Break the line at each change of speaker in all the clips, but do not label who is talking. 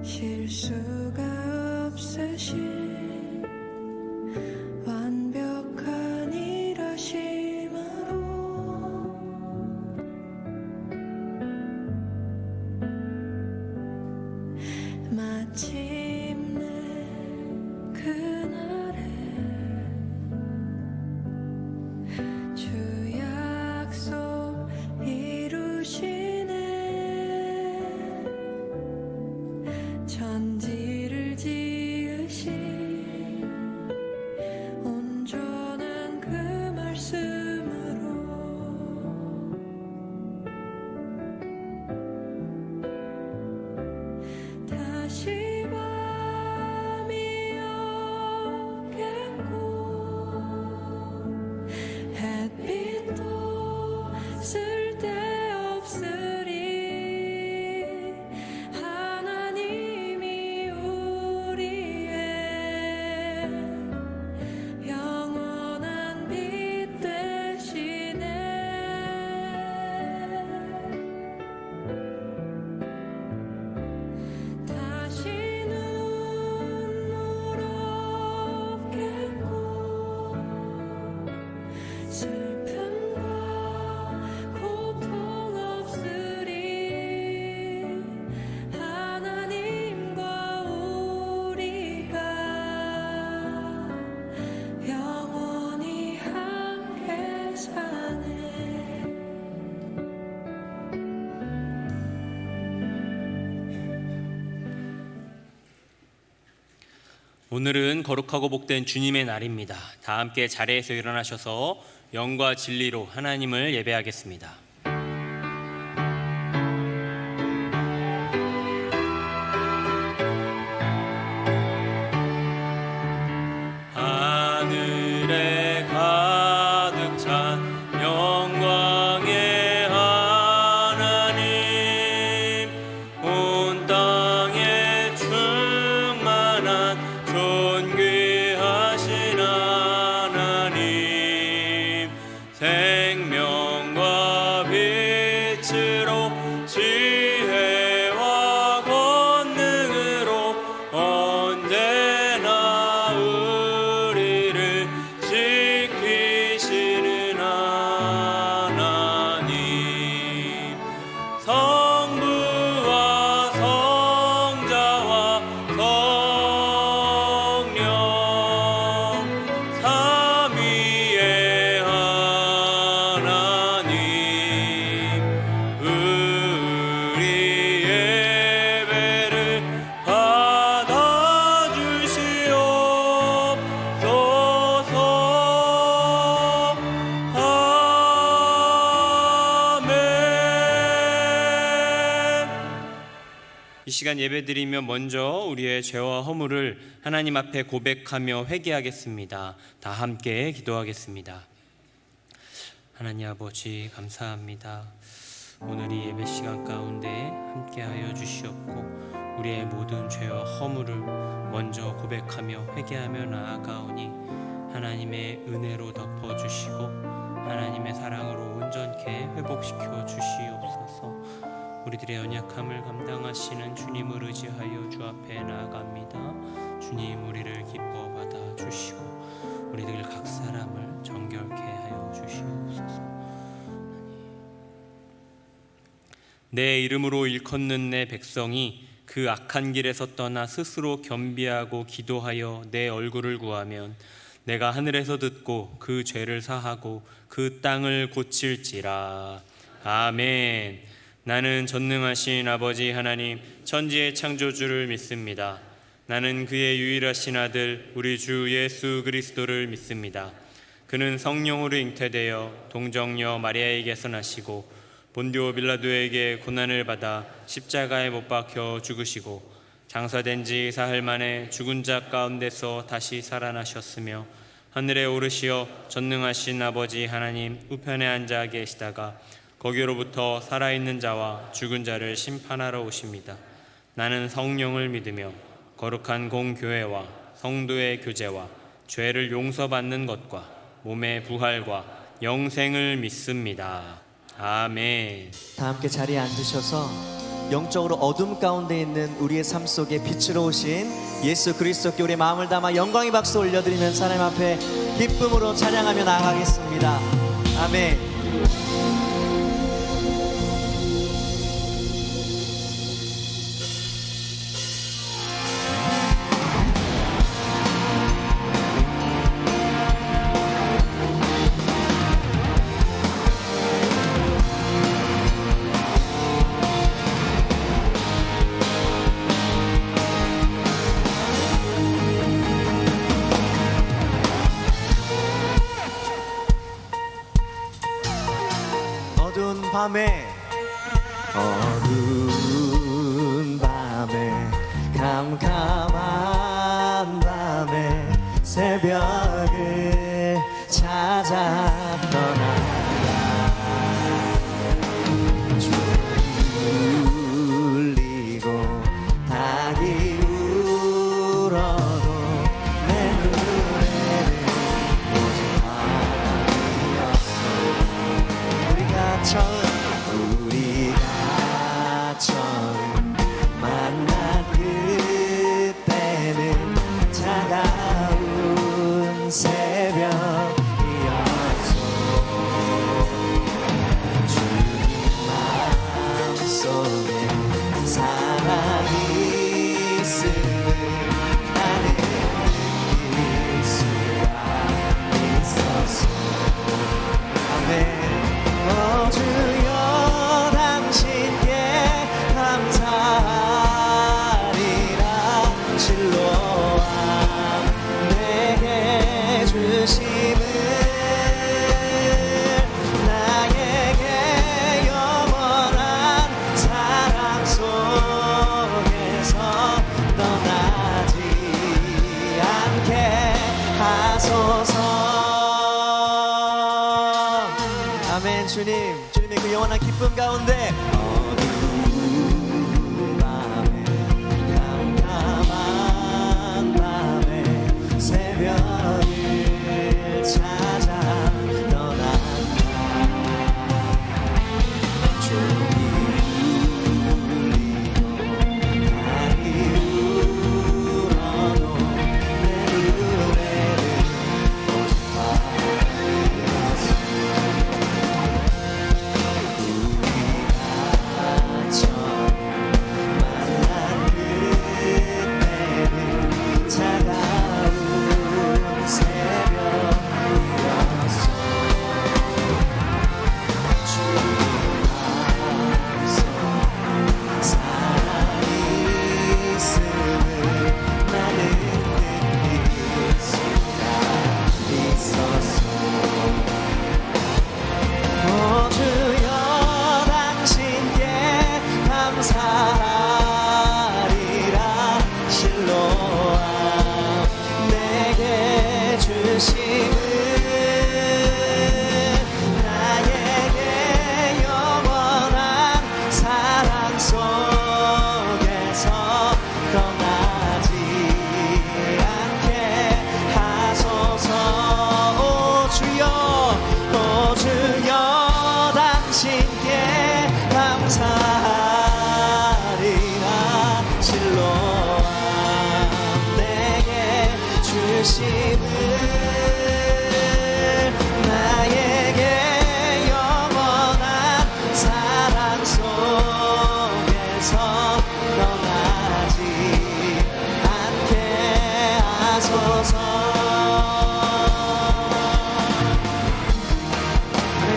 실수가 없으신 완벽한 일하심으로 마침내 그날에 주 약속 이루시네. 천지를 지으신 온전한 그 말씀으로 다시 밤이 오겠고 햇빛도 쓸데없으리. 하나님이 우리의 영원한 빛 되시네. 다시 눈물 없겠고 슬픔과 고통 없으리. 하나님과 우리가 영원히 함께 사네.
오늘은 거룩하고 복된 주님의 날입니다. 다 함께 자리에서 일어나셔서 영과 진리로 하나님을 예배하겠습니다. 하늘에 가득 찬 영광의 하나님, 온 땅에 충만한 존귀하신 하나님, 생명과 빛으로 지혜와 권능으로 언제나 우리를 지키시는 하나님, 성부와 성자와 성령 삼위의 하나님, 우리 예배를 받아주시옵소서. 아멘. 이 시간 예배드리며 먼저 우리의 죄와 허물을 하나님 앞에 고백하며 회개하겠습니다. 다 함께 기도하겠습니다. 하나님 아버지, 감사합니다. 오늘 이 예배 시간 가운데 함께하여 주시옵고 우리의 모든 죄와 허물을 먼저 고백하며 회개하며 나아가오니 하나님의 은혜로 덮어주시고 하나님의 사랑으로 온전케 회복시켜 주시옵소서. 우리들의 연약함을 감당하시는 주님을 의지하여 주 앞에 나아갑니다. 주님, 우리를 기뻐 받아 주시고 우리들 각 사람을 정결케 하여 주시옵소서. 내 이름으로 일컫는 내 백성이 그 악한 길에서 떠나 스스로 겸비하고 기도하여 내 얼굴을 구하면 내가 하늘에서 듣고 그 죄를 사하고 그 땅을 고칠지라. 아멘. 나는 전능하신 아버지 하나님, 천지의 창조주를 믿습니다. 나는 그의 유일하신 아들 우리 주 예수 그리스도를 믿습니다. 그는 성령으로 잉태되어 동정녀 마리아에게서 나시고 본디오 빌라도에게 고난을 받아 십자가에 못 박혀 죽으시고 장사된 지 사흘 만에 죽은 자 가운데서 다시 살아나셨으며 하늘에 오르시어 전능하신 아버지 하나님 우편에 앉아 계시다가 거기로부터 살아있는 자와 죽은 자를 심판하러 오십니다. 나는 성령을 믿으며 거룩한 공교회와 성도의 교제와 죄를 용서받는 것과 몸의 부활과 영생을 믿습니다. 아멘.
다 함께 자리에 앉으셔서 영적으로 어둠 가운데 있는 우리의 삶 속에 빛으로 오신 예수 그리스도께 우리의 마음을 담아 영광의 박수 올려드리면서 하나님 앞에 기쁨으로 찬양하며 나아가겠습니다. 아멘. 어두운 밤에 캄캄한 밤에 새벽을 찾아 떠나가 졸리고 닭이 울어도 내 눈에는 오직 밤이었어. 우리가 처음 만난 그때는 차가운 새벽이었어. 주님 마음속에 사랑이 있음을 나는 느낄 수가 있었어. 아멘. 주여 당신께 감사하리라. 실로암 내게 주심을 나에게 영원한 사랑 속에서 떠나지 않게 하소서. 아멘. 주님의 그 영원한 기쁨 가운데 어두운 밤에 캄캄한 밤에 새벽을 찾아 떠난다. 종이 울리고 달이 울어도 내 눈에는 오직 밤이었어. 나에게 영원한 사랑 속에서 떠나지 않게 하소서.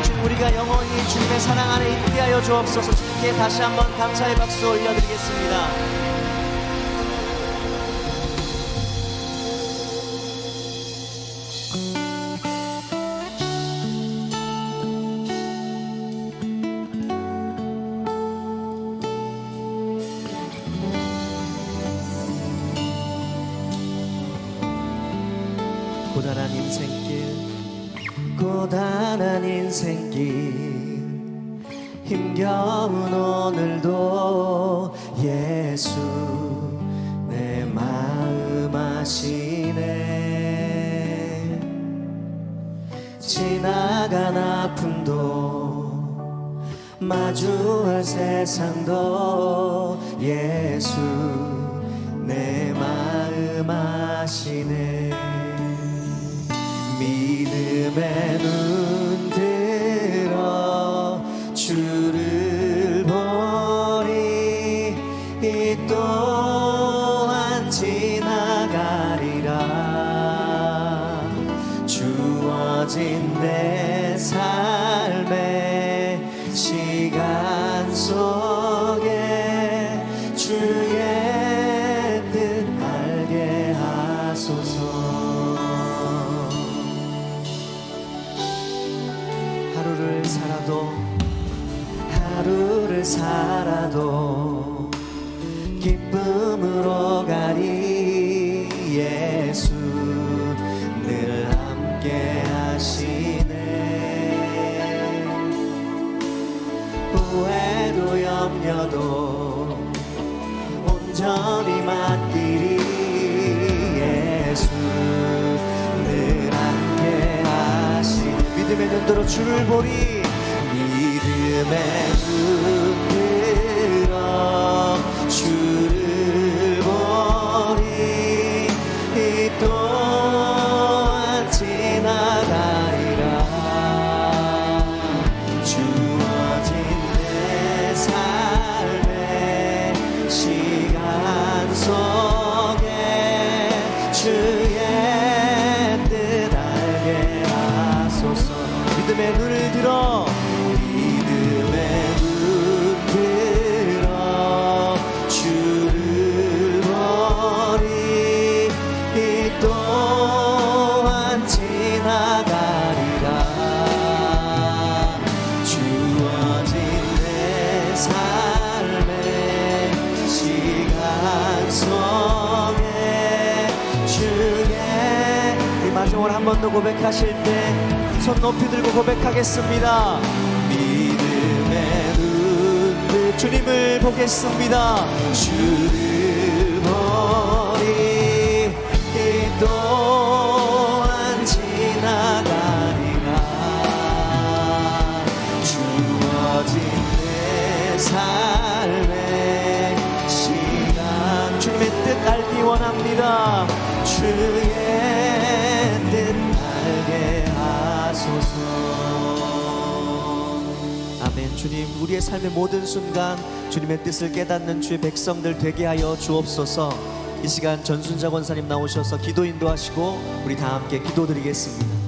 주님, 우리가 영원히 주님의 사랑 안에 있게 하여 주옵소서. 주님께 다시 한번 감사의 박수 올려드리겠습니다. 고단한 인생길 힘겨운 오늘도 예수 내 마음 아시네. 지나간 아픔도 마주할 세상도 예수 내 마음 아시네. 믿음의 눈 들어 주를 보리 이 또한 지나가리라. 주어진 내 삶의 시간 속에 주의 뜻 알게 하소서. 하루를 살아도 기쁨으로 가리. 예수 늘 함께 하시네. 후회도 염려도 온전히 맡기리. 예수 늘 함께 하시. 믿음의 눈으로 주를 보리. 믿음의 눈 들어 주를 보리 이 또한 지나가리라. 주어진 내 삶의 시간 속에 주의 뜻 알게 하소서. 믿음의 눈을 들어 한 번 더 고백하실 때 손 높이 들고 고백하겠습니다. 믿음의 눈 주님을 보겠습니다. 주를 보리 이 또한 지나가리라. 주어진 내 삶의 시간 주님의 뜻 알기 원합니다. 주의 아멘. 주님, 우리의 삶의 모든 순간 주님의 뜻을 깨닫는 주의 백성들 되게 하여 주옵소서. 이 시간 전순자 권사님 나오셔서 기도 인도하시고 우리 다 함께 기도드리겠습니다.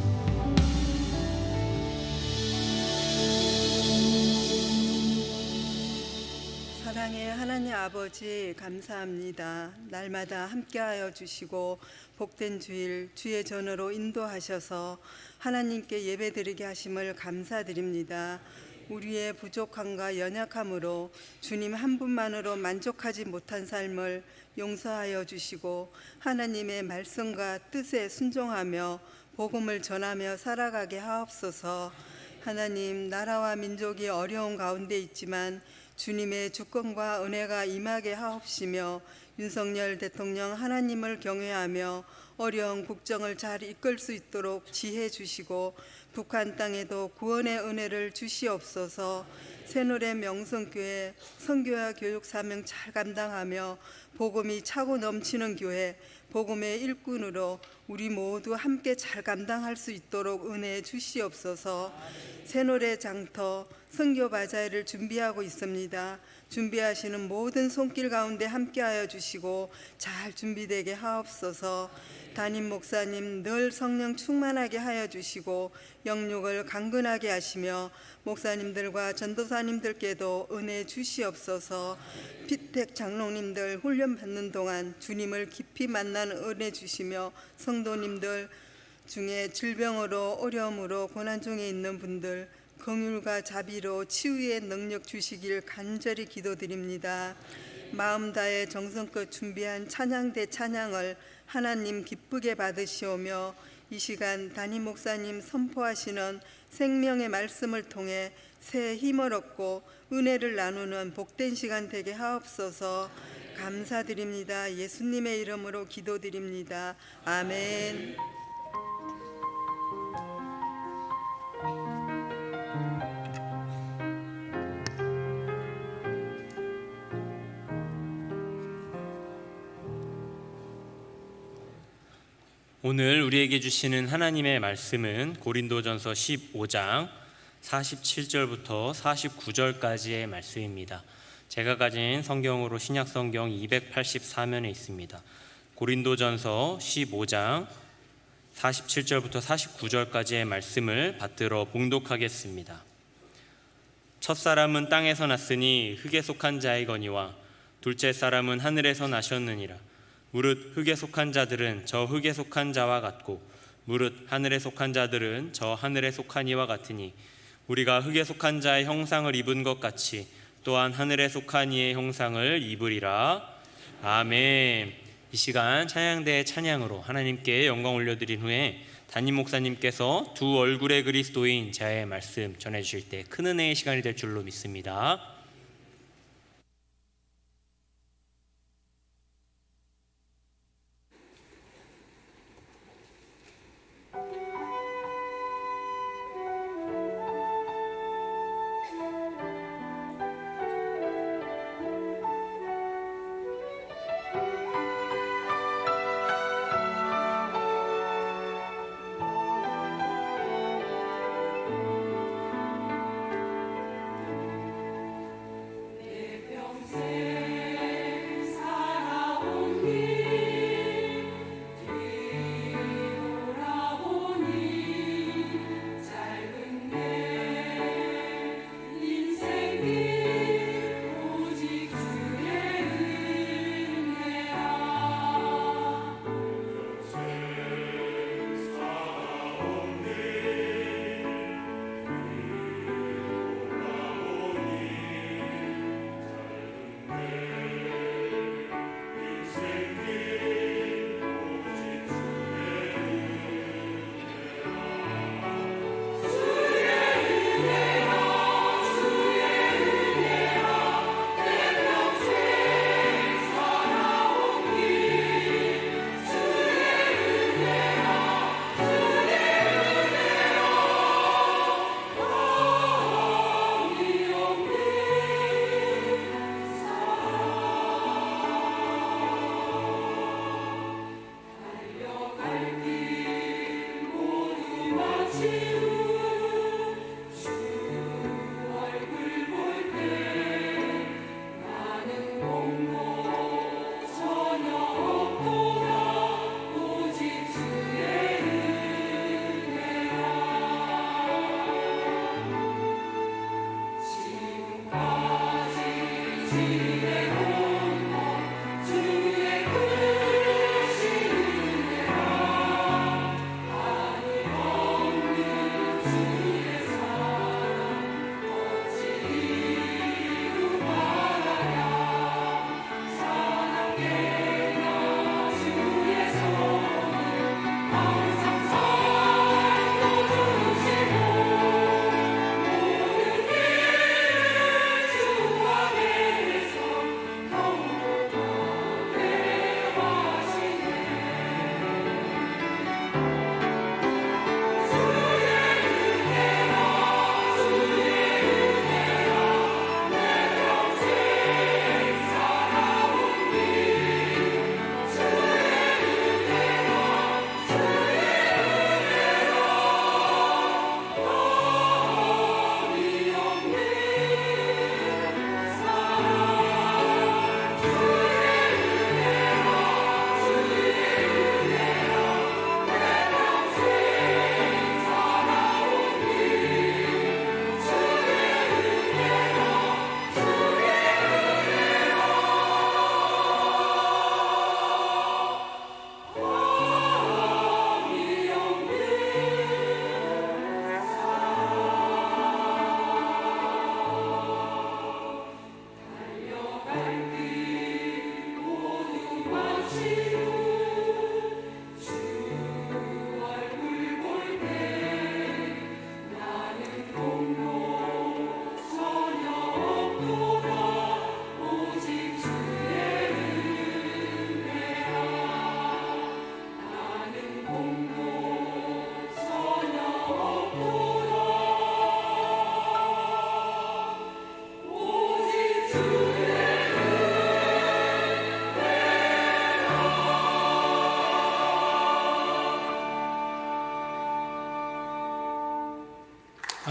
사랑의 하나님 아버지 감사합니다. 날마다 함께하여 주시고 복된 주일 주의 전으로 인도하셔서 하나님께 예배드리게 하심을 감사드립니다. 우리의 부족함과 연약함으로 주님 한 분만으로 만족하지 못한 삶을 용서하여 주시고 하나님의 말씀과 뜻에 순종하며 복음을 전하며 살아가게 하옵소서. 하나님, 나라와 민족이 어려운 가운데 있지만 주님의 주권과 은혜가 임하게 하옵시며 윤석열 대통령 하나님을 경외하며 어려운 국정을 잘 이끌 수 있도록 지혜 주시고 북한 땅에도 구원의 은혜를 주시옵소서. 새노래 명성교회 선교와 교육 사명 잘 감당하며 복음이 차고 넘치는 교회, 복음의 일꾼으로 우리 모두 함께 잘 감당할 수 있도록 은혜 주시옵소서. 새노래 장터 선교 바자회를 준비하고 있습니다. 준비하시는 모든 손길 가운데 함께하여 주시고 잘 준비되게 하옵소서. 담임 목사님 늘 성령 충만하게 하여 주시고 영육을 강건하게 하시며 목사님들과 전도사님들께도 은혜 주시옵소서. 피택 장로님들 훈련 받는 동안 주님을 깊이 만나는 은혜 주시며 성도님들 중에 질병으로 어려움으로 고난 중에 있는 분들 긍휼과 자비로 치유의 능력 주시길 간절히 기도드립니다. 마음 다해 정성껏 준비한 찬양대 찬양을 하나님 기쁘게 받으시오며 이 시간 담임 목사님 선포하시는 생명의 말씀을 통해 새 힘을 얻고 은혜를 나누는 복된 시간 되게 하옵소서. 감사드립니다. 예수님의 이름으로 기도드립니다. 아멘.
오늘 우리에게 주시는 하나님의 말씀은 고린도전서 15장 47절부터 49절까지의 말씀입니다. 제가 가진 성경으로 신약성경 284면에 있습니다. 고린도전서 15장 47절부터 49절까지의 말씀을 받들어 봉독하겠습니다. 첫사람은 땅에서 났으니 흙에 속한 자이거니와 둘째 사람은 하늘에서 나셨느니라. 무릇 흙에 속한 자들은 저 흙에 속한 자와 같고 무릇 하늘에 속한 자들은 저 하늘에 속한 이와 같으니 우리가 흙에 속한 자의 형상을 입은 것 같이 또한 하늘에 속한 이의 형상을 입으리라. 아멘. 이 시간 찬양대의 찬양으로 하나님께 영광 올려드린 후에 담임 목사님께서 두 얼굴의 그리스도인 자의 말씀 전해주실 때 큰 은혜의 시간이 될 줄로 믿습니다.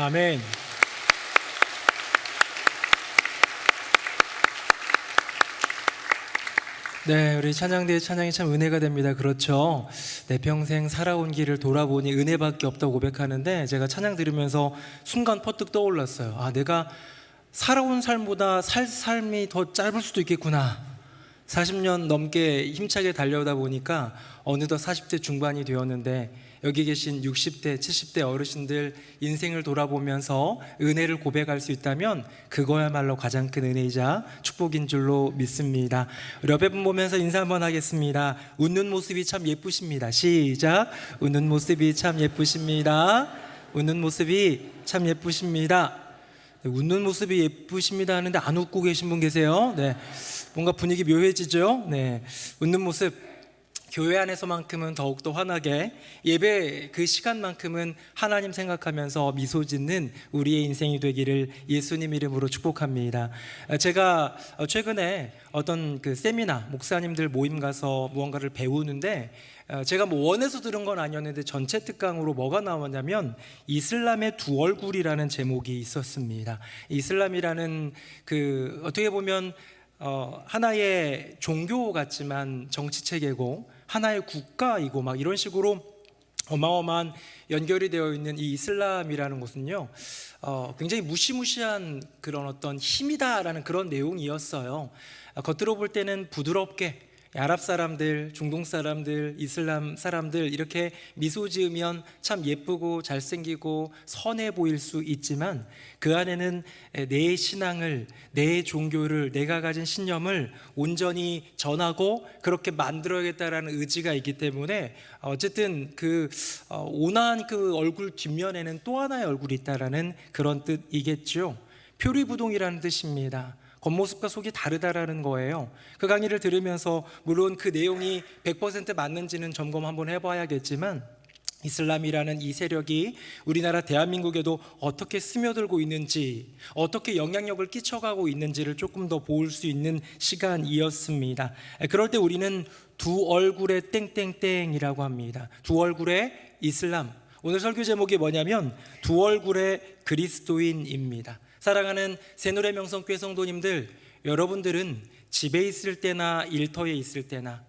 아멘. 네, 우리 찬양대의 찬양이 참 은혜가 됩니다. 그렇죠? 내 평생 살아온 길을 돌아보니 은혜밖에 없다고 고백하는데, 제가 찬양 들으면서 순간 퍼뜩 떠올랐어요. 아, 내가 살아온 삶보다 살 삶이 더 짧을 수도 있겠구나. 40년 넘게 힘차게 달려오다 보니까 어느덧 40대 중반이 되었는데, 여기 계신 60대, 70대 어르신들 인생을 돌아보면서 은혜를 고백할 수 있다면 그거야말로 가장 큰 은혜이자 축복인 줄로 믿습니다. 우리 옆에 분 보면서 인사 한번 하겠습니다. 웃는 모습이 참 예쁘십니다. 시작. 웃는 모습이 참 예쁘십니다. 웃는 모습이 참 예쁘십니다. 네, 웃는 모습이 예쁘십니다 하는데 안 웃고 계신 분 계세요? 네, 뭔가 분위기 묘해지죠? 네, 웃는 모습 교회 안에서만큼은 더욱더 환하게, 예배 그 시간만큼은 하나님 생각하면서 미소 짓는 우리의 인생이 되기를 예수님 이름으로 축복합니다. 제가 최근에 어떤 그 세미나, 목사님들 모임 가서 무언가를 배우는데, 제가 뭐 원해서 들은 건 아니었는데 전체 특강으로 뭐가 나왔냐면 이슬람의 두 얼굴이라는 제목이 있었습니다. 이슬람이라는 그 어떻게 보면 하나의 종교 같지만 정치 체계고 하나의 국가이고 막 이런 식으로 어마어마한 연결이 되어 있는 이 이슬람이라는 것은요, 굉장히 무시무시한 그런 어떤 힘이다라는 그런 내용이었어요. 겉으로 볼 때는 부드럽게 아랍 사람들, 중동 사람들, 이슬람 사람들 이렇게 미소 지으면 참 예쁘고 잘생기고 선해 보일 수 있지만, 그 안에는 내 신앙을, 내 종교를, 내가 가진 신념을 온전히 전하고 그렇게 만들어야겠다라는 의지가 있기 때문에 어쨌든 그 온화한 그 얼굴 뒷면에는 또 하나의 얼굴이 있다라는 그런 뜻이겠죠. 표리부동이라는 뜻입니다. 겉모습과 속이 다르다라는 거예요. 그 강의를 들으면서 물론 그 내용이 100% 맞는지는 점검 한번 해봐야겠지만, 이슬람이라는 이 세력이 우리나라 대한민국에도 어떻게 스며들고 있는지, 어떻게 영향력을 끼쳐가고 있는지를 조금 더 볼 수 있는 시간이었습니다. 그럴 때 우리는 두 얼굴의 땡땡땡이라고 합니다. 두 얼굴의 이슬람. 오늘 설교 제목이 뭐냐면 두 얼굴의 그리스도인입니다. 사랑하는 새노래 명성교회 성도님들, 여러분들은 집에 있을 때나 일터에 있을 때나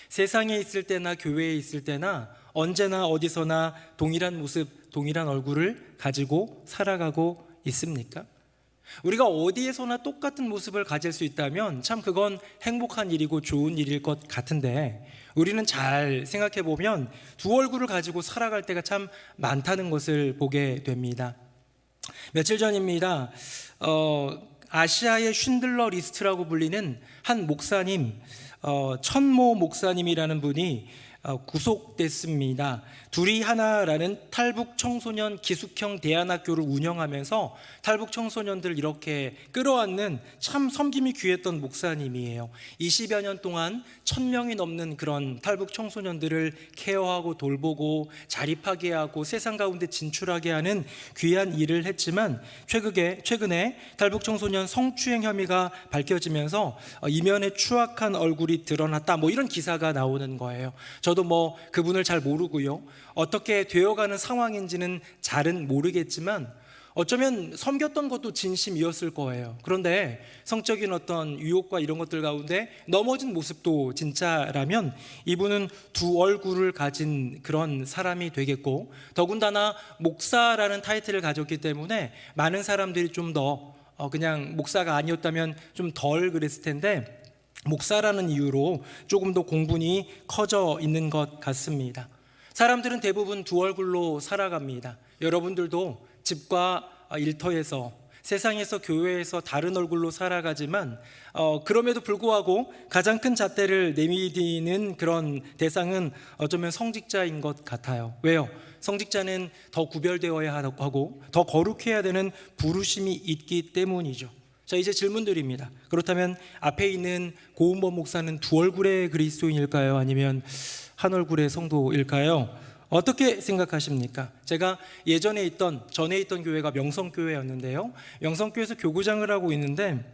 세상에 있을 때나 교회에 있을 때나 언제나 어디서나 동일한 모습, 동일한 얼굴을 가지고 살아가고 있습니까? 우리가 어디에서나 똑같은 모습을 가질 수 있다면 참 그건 행복한 일이고 좋은 일일 것 같은데, 우리는 잘 생각해 보면 두 얼굴을 가지고 살아갈 때가 참 많다는 것을 보게 됩니다. 며칠 전입니다. 아시아의 쉰들러 리스트라고 불리는 한 목사님, 천모 목사님이라는 분이 구속됐습니다. 둘이 하나라는 탈북 청소년 기숙형 대안학교를 운영하면서 탈북 청소년들 이렇게 끌어안는 참 섬김이 귀했던 목사님이에요. 20여 년 동안 1000명이 넘는 그런 탈북 청소년들을 케어하고 돌보고 자립하게 하고 세상 가운데 진출하게 하는 귀한 일을 했지만, 최근에 탈북 청소년 성추행 혐의가 밝혀지면서 이면에 추악한 얼굴이 드러났다, 뭐 이런 기사가 나오는 거예요. 저도 뭐 그분을 잘 모르고요, 어떻게 되어가는 상황인지는 잘은 모르겠지만 어쩌면 섬겼던 것도 진심이었을 거예요. 그런데 성적인 어떤 유혹과 이런 것들 가운데 넘어진 모습도 진짜라면 이분은 두 얼굴을 가진 그런 사람이 되겠고, 더군다나 목사라는 타이틀을 가졌기 때문에 많은 사람들이 좀 더 그냥 목사가 아니었다면 좀 덜 그랬을 텐데, 목사라는 이유로 조금 더 공분이 커져 있는 것 같습니다. 사람들은 대부분 두 얼굴로 살아갑니다. 여러분들도 집과 일터에서, 세상에서, 교회에서 다른 얼굴로 살아가지만 그럼에도 불구하고 가장 큰 잣대를 내미디는 그런 대상은 어쩌면 성직자인 것 같아요. 왜요? 성직자는 더 구별되어야 하고 더 거룩해야 되는 부르심이 있기 때문이죠. 자, 이제 질문 드립니다. 그렇다면 앞에 있는 고은범 목사는 두 얼굴의 그리스도인일까요? 아니면 한 얼굴의 성도일까요? 어떻게 생각하십니까? 제가 전에 있던 교회가 명성교회였는데요, 명성교회에서 교구장을 하고 있는데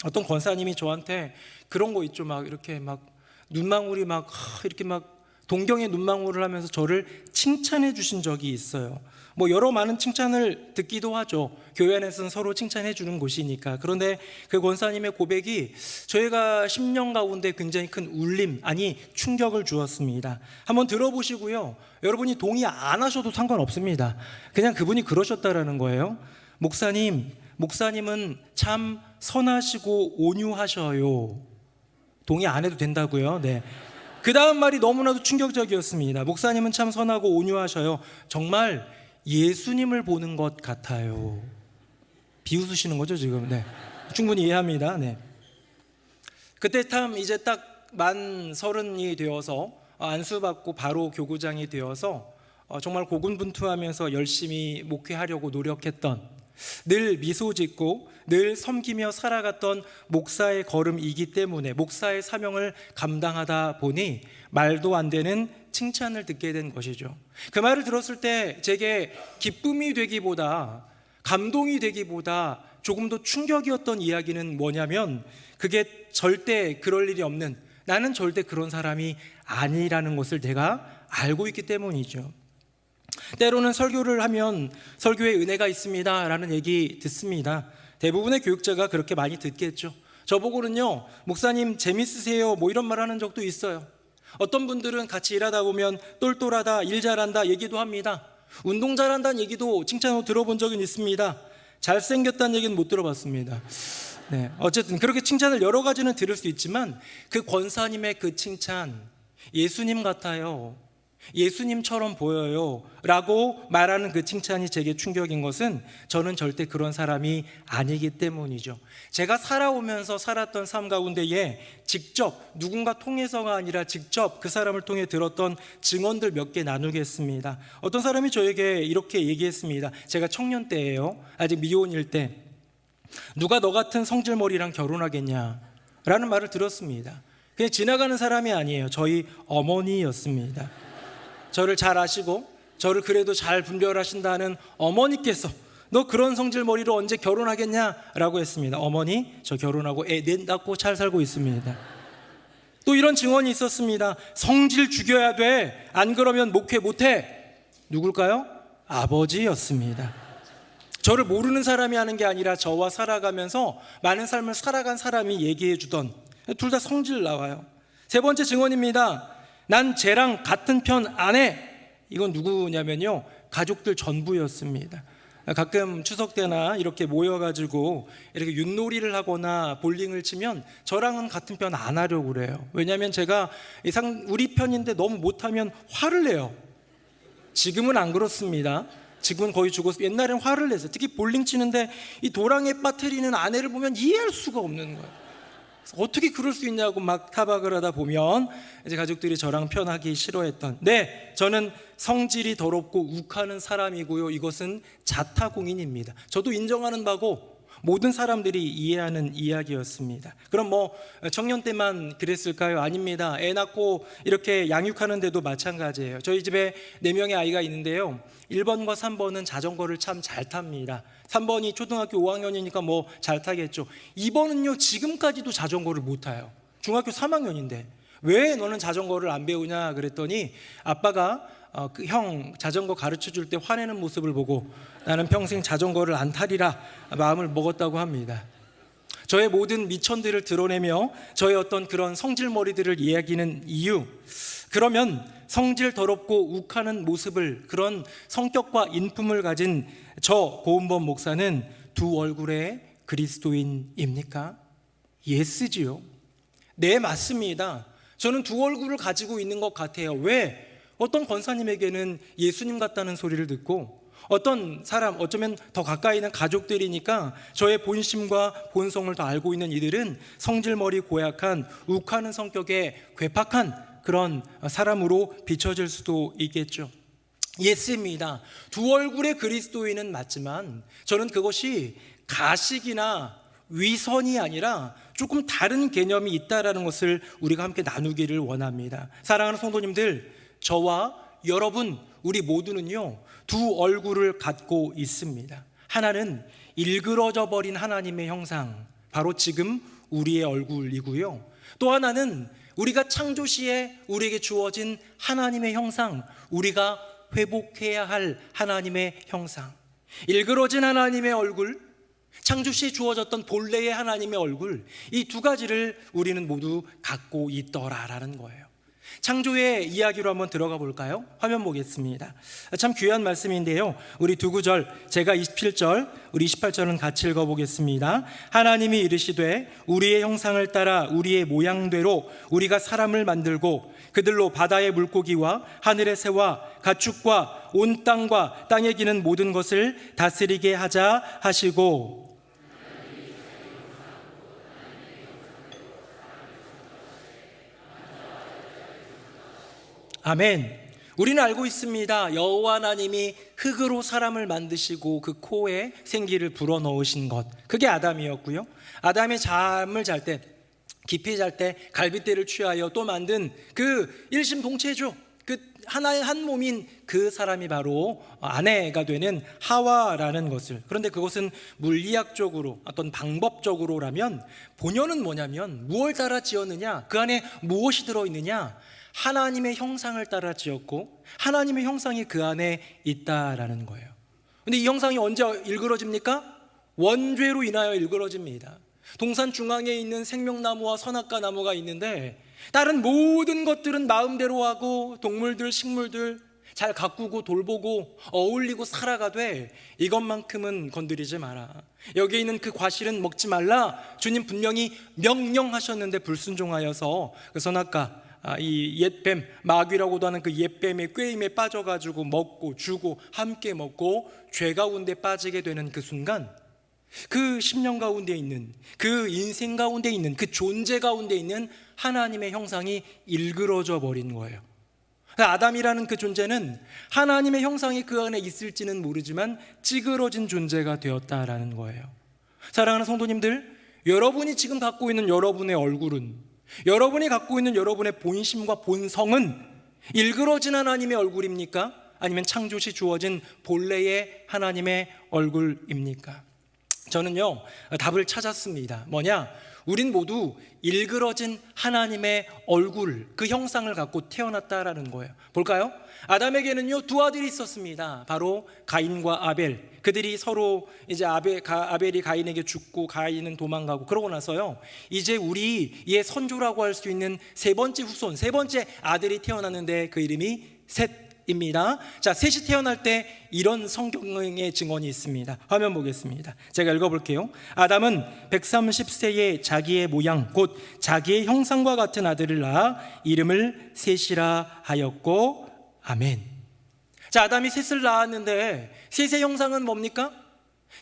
어떤 권사님이 저한테 그런 거 있죠, 막 이렇게 막 눈망울이 막 이렇게 막 동경의 눈망울을 하면서 저를 칭찬해 주신 적이 있어요. 뭐 여러 많은 칭찬을 듣기도 하죠. 교회 안에서는 서로 칭찬해 주는 곳이니까. 그런데 그 권사님의 고백이 저희가 10년 가운데 굉장히 큰 울림, 아니 충격을 주었습니다. 한번 들어보시고요. 여러분이 동의 안 하셔도 상관없습니다. 그냥 그분이 그러셨다라는 거예요. 목사님은 참 선하시고 온유하셔요. 동의 안 해도 된다고요. 네. 그 다음 말이 너무나도 충격적이었습니다. 목사님은 참 선하고 온유하셔요. 정말 예수님을 보는 것 같아요. 비웃으시는 거죠 지금? 네, 충분히 이해합니다. 네. 그때 참 이제 딱 만 30이 되어서 안수받고 바로 교구장이 되어서 정말 고군분투하면서 열심히 목회하려고 노력했던, 늘 미소 짓고 늘 섬기며 살아갔던 목사의 걸음이기 때문에 목사의 사명을 감당하다 보니 말도 안 되는 칭찬을 듣게 된 것이죠. 그 말을 들었을 때 제게 기쁨이 되기보다 감동이 되기보다 조금 더 충격이었던 이야기는 뭐냐면, 그게 절대 그럴 일이 없는, 나는 절대 그런 사람이 아니라는 것을 내가 알고 있기 때문이죠. 때로는 설교를 하면 설교에 은혜가 있습니다 라는 얘기 듣습니다. 대부분의 교육자가 그렇게 많이 듣겠죠. 저보고는요, 목사님 재밌으세요 뭐 이런 말 하는 적도 있어요. 어떤 분들은 같이 일하다 보면 똘똘하다, 일 잘한다 얘기도 합니다. 운동 잘한다는 얘기도 칭찬으로 들어본 적은 있습니다. 잘생겼다는 얘기는 못 들어봤습니다. 네, 어쨌든 그렇게 칭찬을 여러 가지는 들을 수 있지만 그 권사님의 그 칭찬, 예수님 같아요, 예수님처럼 보여요 라고 말하는 그 칭찬이 제게 충격인 것은 저는 절대 그런 사람이 아니기 때문이죠. 제가 살아오면서 살았던 삶 가운데에 직접 누군가 통해서가 아니라 직접 그 사람을 통해 들었던 증언들 몇 개 나누겠습니다. 어떤 사람이 저에게 이렇게 얘기했습니다. 제가 청년 때예요. 아직 미혼일 때. 누가 너 같은 성질머리랑 결혼하겠냐 라는 말을 들었습니다. 그냥 지나가는 사람이 아니에요. 저희 어머니였습니다. 저를 잘 아시고 저를 그래도 잘 분별하신다는 어머니께서 너 그런 성질머리로 언제 결혼하겠냐라고 했습니다. 어머니, 저 결혼하고 애 넷 낳고 잘 살고 있습니다. 또 이런 증언이 있었습니다. 성질 죽여야 돼, 안 그러면 목회 못해. 누굴까요? 아버지였습니다. 저를 모르는 사람이 하는 게 아니라 저와 살아가면서 많은 삶을 살아간 사람이 얘기해 주던, 둘 다 성질 나와요. 세 번째 증언입니다. 난 쟤랑 같은 편 안 해. 이건 누구냐면요, 가족들 전부였습니다. 가끔 추석 때나 이렇게 모여가지고 이렇게 윷놀이를 하거나 볼링을 치면 저랑은 같은 편 안 하려고 그래요. 왜냐하면 제가 우리 편인데 너무 못하면 화를 내요. 지금은 안 그렇습니다. 지금은 거의 죽었어요. 옛날엔 화를 내서, 특히 볼링 치는데 이 도랑에 빠뜨리는 아내를 보면 이해할 수가 없는 거예요. 어떻게 그럴 수 있냐고 막 타박을 하다 보면 이제 가족들이 저랑 편하기 싫어했던, 네, 저는 성질이 더럽고 욱하는 사람이고요, 이것은 자타공인입니다. 저도 인정하는 바고 모든 사람들이 이해하는 이야기였습니다. 그럼 뭐 청년 때만 그랬을까요? 아닙니다. 애 낳고 이렇게 양육하는데도 마찬가지예요. 저희 집에 4명의 아이가 있는데요, 1번과 3번은 자전거를 참 잘 탑니다. 3번이 초등학교 5학년이니까 뭐 잘 타겠죠. 2번은요 지금까지도 자전거를 못 타요. 중학교 3학년인데 왜 너는 자전거를 안 배우냐 그랬더니 아빠가 그 형 자전거 가르쳐 줄 때 화내는 모습을 보고 나는 평생 자전거를 안 타리라 마음을 먹었다고 합니다. 저의 모든 미천들을 드러내며 저의 어떤 그런 성질머리들을 이야기하는 이유, 그러면 성질 더럽고 욱하는 모습을, 그런 성격과 인품을 가진 저 고은범 목사는 두 얼굴의 그리스도인입니까? 예스지요. 네, 맞습니다. 저는 두 얼굴을 가지고 있는 것 같아요. 왜? 어떤 권사님에게는 예수님 같다는 소리를 듣고, 어떤 사람, 어쩌면 더 가까이 있는 가족들이니까 저의 본심과 본성을 더 알고 있는 이들은 성질머리 고약한 욱하는 성격의 괴팍한 그런 사람으로 비춰질 수도 있겠죠. 예스입니다. 두 얼굴의 그리스도인은 맞지만 저는 그것이 가식이나 위선이 아니라 조금 다른 개념이 있다라는 것을 우리가 함께 나누기를 원합니다. 사랑하는 성도님들, 저와 여러분, 우리 모두는요 두 얼굴을 갖고 있습니다. 하나는 일그러져 버린 하나님의 형상, 바로 지금 우리의 얼굴이고요. 또 하나는 우리가 창조 시에 우리에게 주어진 하나님의 형상, 우리가 회복해야 할 하나님의 형상, 일그러진 하나님의 얼굴, 창조 시에 주어졌던 본래의 하나님의 얼굴, 이 두 가지를 우리는 모두 갖고 있더라라는 거예요. 창조의 이야기로 한번 들어가 볼까요? 화면 보겠습니다. 참 귀한 말씀인데요, 우리 두 구절, 제가 27절, 우리 28절은 같이 읽어보겠습니다. 하나님이 이르시되 우리의 형상을 따라 우리의 모양대로 우리가 사람을 만들고 그들로 바다의 물고기와 하늘의 새와 가축과 온 땅과 땅에 기는 모든 것을 다스리게 하자 하시고. 아멘. 우리는 알고 있습니다. 여호와 하나님이 흙으로 사람을 만드시고 그 코에 생기를 불어넣으신 것, 그게 아담이었고요. 아담이 잠을 잘 때, 깊이 잘 때 갈빗대를 취하여 또 만든 그 일심동체죠. 그 하나의 한 몸인 그 사람이 바로 아내가 되는 하와라는 것을. 그런데 그것은 물리학적으로, 어떤 방법적으로라면 본연은 뭐냐면, 무엇을 따라 지었느냐, 그 안에 무엇이 들어있느냐, 하나님의 형상을 따라 지었고 하나님의 형상이 그 안에 있다라는 거예요. 근데 이 형상이 언제 일그러집니까? 원죄로 인하여 일그러집니다. 동산 중앙에 있는 생명나무와 선악과 나무가 있는데 다른 모든 것들은 마음대로 하고 동물들, 식물들 잘 가꾸고 돌보고 어울리고 살아가되 이것만큼은 건드리지 마라. 여기에 있는 그 과실은 먹지 말라. 주님 분명히 명령하셨는데 불순종하여서 그 선악과, 이 옛뱀, 마귀라고도 하는 그 옛뱀의 꾀임에 빠져가지고 먹고 주고 함께 먹고 죄 가운데 빠지게 되는 그 순간, 그 심령 가운데 있는, 그 인생 가운데 있는, 그 존재 가운데 있는 하나님의 형상이 일그러져 버린 거예요. 아담이라는 그 존재는 하나님의 형상이 그 안에 있을지는 모르지만 찌그러진 존재가 되었다라는 거예요. 사랑하는 성도님들, 여러분이 지금 갖고 있는 여러분의 얼굴은, 여러분이 갖고 있는 여러분의 본심과 본성은 일그러진 하나님의 얼굴입니까? 아니면 창조시 주어진 본래의 하나님의 얼굴입니까? 저는요, 답을 찾았습니다. 뭐냐? 우린 모두 일그러진 하나님의 얼굴, 그 형상을 갖고 태어났다라는 거예요. 볼까요? 아담에게는요, 두 아들이 있었습니다. 바로 가인과 아벨. 그들이 서로 이제 아벨이 가인에게 죽고 가인은 도망가고, 그러고 나서요, 이제 우리의 선조라고 할 수 있는 세 번째 후손, 세 번째 아들이 태어났는데 그 이름이 셋입니다. 자, 셋이 태어날 때 이런 성경의 증언이 있습니다. 화면 보겠습니다. 제가 읽어볼게요. 아담은 130세에 자기의 모양 곧 자기의 형상과 같은 아들을 낳아 이름을 셋이라 하였고. 아멘. 자, 아담이 셋을 낳았는데 셋의 형상은 뭡니까?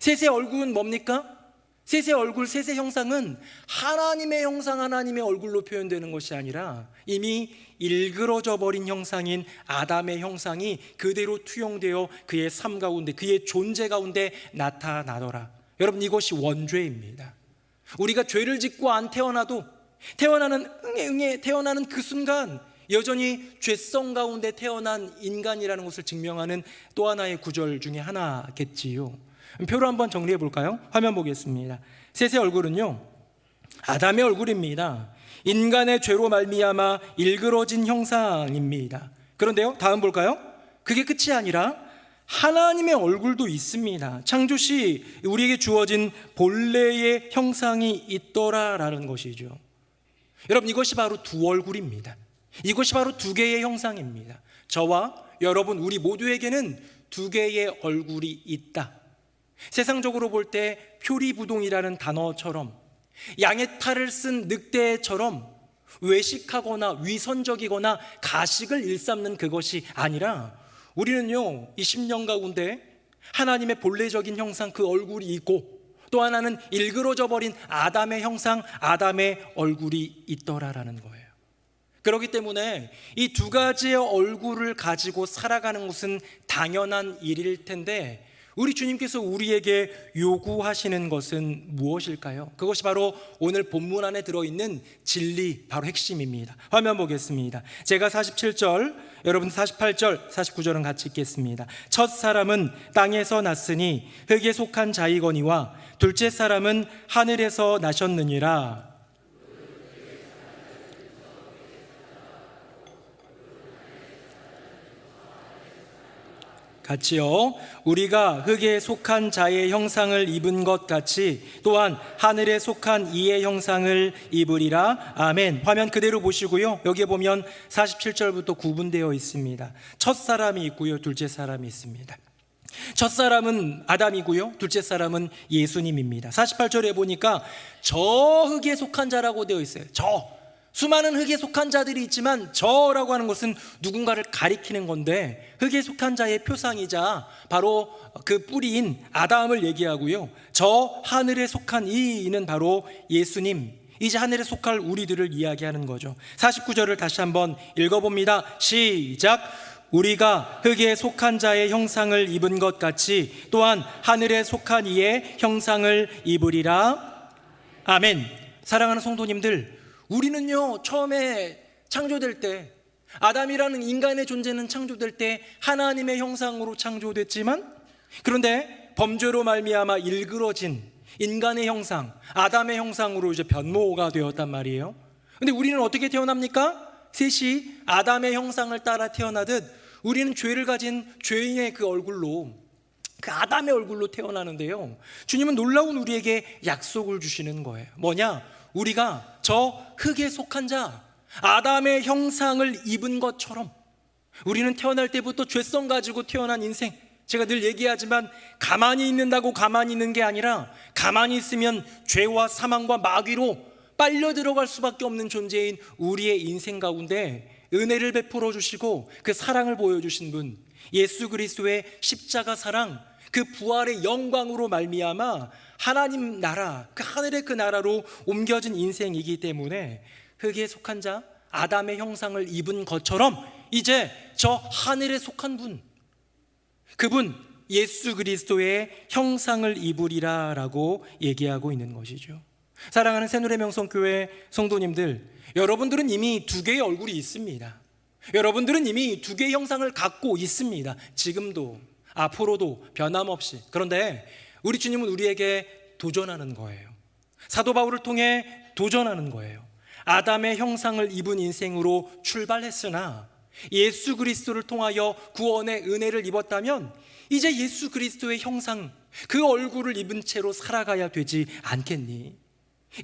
셋의 얼굴은 뭡니까? 셋의 얼굴, 셋의 형상은 하나님의 형상, 하나님의 얼굴로 표현되는 것이 아니라 이미 일그러져 버린 형상인 아담의 형상이 그대로 투영되어 그의 삶 가운데, 그의 존재 가운데 나타나더라. 여러분, 이것이 원죄입니다. 우리가 죄를 짓고 안 태어나도 태어나는 태어나는 그 순간 여전히 죄성 가운데 태어난 인간이라는 것을 증명하는 또 하나의 구절 중에 하나겠지요. 표로 한번 정리해 볼까요? 화면 보겠습니다. 셋의 얼굴은요, 아담의 얼굴입니다. 인간의 죄로 말미암아 일그러진 형상입니다. 그런데요, 다음 볼까요? 그게 끝이 아니라 하나님의 얼굴도 있습니다. 창조시 우리에게 주어진 본래의 형상이 있더라라는 것이죠. 여러분, 이것이 바로 두 얼굴입니다. 이것이 바로 두 개의 형상입니다. 저와 여러분, 우리 모두에게는 두 개의 얼굴이 있다. 세상적으로 볼 때 표리부동이라는 단어처럼, 양의 탈을 쓴 늑대처럼 외식하거나 위선적이거나 가식을 일삼는 그것이 아니라, 우리는요, 이 심령 가운데 하나님의 본래적인 형상, 그 얼굴이 있고, 또 하나는 일그러져 버린 아담의 형상, 아담의 얼굴이 있더라라는 거예요. 그렇기 때문에 이 두 가지의 얼굴을 가지고 살아가는 것은 당연한 일일 텐데, 우리 주님께서 우리에게 요구하시는 것은 무엇일까요? 그것이 바로 오늘 본문 안에 들어있는 진리, 바로 핵심입니다. 화면 보겠습니다. 제가 47절, 여러분 48절, 49절은 같이 읽겠습니다. 첫 사람은 땅에서 났으니 흙에 속한 자이거니와 둘째 사람은 하늘에서 나셨느니라. 같이요. 우리가 흙에 속한 자의 형상을 입은 것 같이 또한 하늘에 속한 이의 형상을 입으리라. 아멘. 화면 그대로 보시고요. 여기에 보면 47절부터 구분되어 있습니다. 첫 사람이 있고요, 둘째 사람이 있습니다. 첫 사람은 아담이고요, 둘째 사람은 예수님입니다. 48절에 보니까 저 흙에 속한 자라고 되어 있어요. 저 수많은 흙에 속한 자들이 있지만 저라고 하는 것은 누군가를 가리키는 건데, 흙에 속한 자의 표상이자 바로 그 뿌리인 아담을 얘기하고요, 저 하늘에 속한 이는 바로 예수님, 이제 하늘에 속할 우리들을 이야기하는 거죠. 49절을 다시 한번 읽어봅니다. 시작. 우리가 흙에 속한 자의 형상을 입은 것 같이 또한 하늘에 속한 이의 형상을 입으리라. 아멘. 사랑하는 성도님들, 우리는요, 처음에 창조될 때, 아담이라는 인간의 존재는 창조될 때 하나님의 형상으로 창조됐지만, 그런데 범죄로 말미암아 일그러진 인간의 형상, 아담의 형상으로 이제 변모가 되었단 말이에요. 근데 우리는 어떻게 태어납니까? 셋이 아담의 형상을 따라 태어나듯 우리는 죄를 가진 죄인의 그 얼굴로, 그 아담의 얼굴로 태어나는데요, 주님은 놀라운 우리에게 약속을 주시는 거예요. 뭐냐? 우리가 저 흙에 속한 자, 아담의 형상을 입은 것처럼 우리는 태어날 때부터 죄성 가지고 태어난 인생, 제가 늘 얘기하지만 가만히 있는다고 가만히 있는 게 아니라 가만히 있으면 죄와 사망과 마귀로 빨려 들어갈 수밖에 없는 존재인 우리의 인생 가운데 은혜를 베풀어 주시고 그 사랑을 보여주신 분, 예수 그리스도의 십자가 사랑, 그 부활의 영광으로 말미암아 하나님 나라, 그 하늘의 그 나라로 옮겨진 인생이기 때문에 흙에 속한 자, 아담의 형상을 입은 것처럼 이제 저 하늘에 속한 분, 그분 예수 그리스도의 형상을 입으리라 라고 얘기하고 있는 것이죠. 사랑하는 새누리 명성교회 성도님들, 여러분들은 이미 두 개의 얼굴이 있습니다. 여러분들은 이미 두 개의 형상을 갖고 있습니다. 지금도 앞으로도 변함없이. 그런데 우리 주님은 우리에게 도전하는 거예요. 사도 바울을 통해 도전하는 거예요. 아담의 형상을 입은 인생으로 출발했으나 예수 그리스도를 통하여 구원의 은혜를 입었다면 이제 예수 그리스도의 형상, 그 얼굴을 입은 채로 살아가야 되지 않겠니?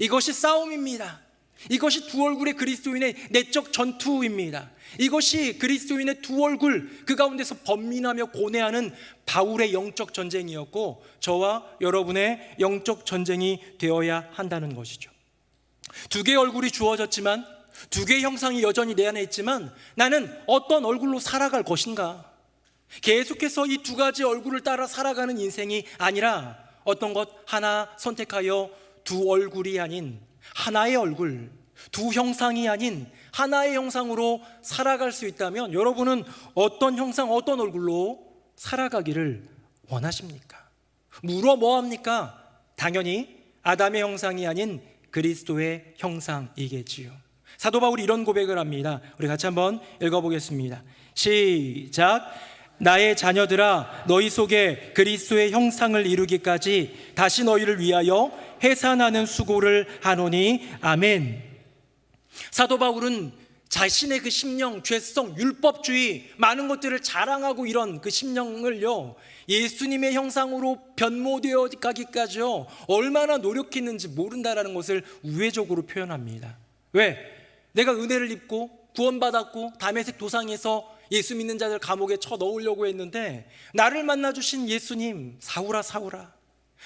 이것이 싸움입니다. 이것이 두 얼굴의 그리스도인의 내적 전투입니다. 이것이 그리스도인의 두 얼굴, 그 가운데서 번민하며 고뇌하는 바울의 영적 전쟁이었고 저와 여러분의 영적 전쟁이 되어야 한다는 것이죠. 두 개의 얼굴이 주어졌지만, 두 개의 형상이 여전히 내 안에 있지만 나는 어떤 얼굴로 살아갈 것인가? 계속해서 이 두 가지 얼굴을 따라 살아가는 인생이 아니라 어떤 것 하나 선택하여 두 얼굴이 아닌 하나의 얼굴, 두 형상이 아닌 하나의 형상으로 살아갈 수 있다면 여러분은 어떤 형상, 어떤 얼굴로 살아가기를 원하십니까? 물어 뭐합니까? 당연히 아담의 형상이 아닌 그리스도의 형상이겠지요. 사도 바울이 이런 고백을 합니다. 우리 같이 한번 읽어보겠습니다. 시작. 나의 자녀들아, 너희 속에 그리스도의 형상을 이루기까지 다시 너희를 위하여 해산하는 수고를 하노니. 아멘. 사도 바울은 자신의 그 심령, 죄성, 율법주의, 많은 것들을 자랑하고 이런 그 심령을요, 예수님의 형상으로 변모되어 가기까지요 얼마나 노력했는지 모른다라는 것을 우회적으로 표현합니다. 왜? 내가 은혜를 입고 구원받았고 다메섹 도상에서 예수 믿는 자들 감옥에 쳐 넣으려고 했는데 나를 만나주신 예수님, 사울아 사울아,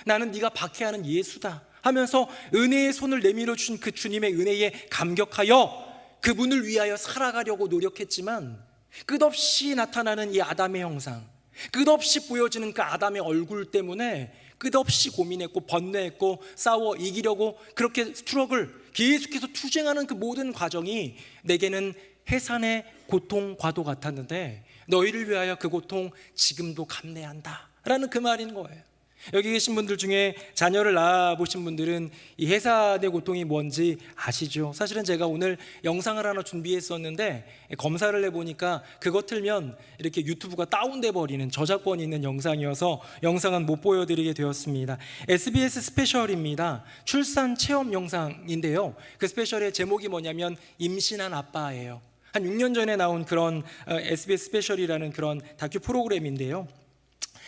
나는 네가 박해하는 예수다 하면서 은혜의 손을 내밀어 주신 그 주님의 은혜에 감격하여 그분을 위하여 살아가려고 노력했지만 끝없이 나타나는 이 아담의 형상, 끝없이 보여지는 그 아담의 얼굴 때문에 끝없이 고민했고 번뇌했고 싸워 이기려고 그렇게 스트러글, 계속해서 투쟁하는 그 모든 과정이 내게는 해산의 고통과도 같았는데 너희를 위하여 그 고통 지금도 감내한다 라는 그 말인 거예요. 여기 계신 분들 중에 자녀를 낳아보신 분들은 이 해산의 고통이 뭔지 아시죠? 사실은 제가 오늘 영상을 하나 준비했었는데 검사를 해보니까 그거 틀면 이렇게 유튜브가 다운돼 버리는 저작권이 있는 영상이어서 영상은 못 보여드리게 되었습니다. SBS 스페셜입니다. 출산 체험 영상인데요, 그 스페셜의 제목이 뭐냐면 임신한 아빠예요. 한 6년 전에 나온 그런 SBS 스페셜이라는 그런 다큐 프로그램인데요,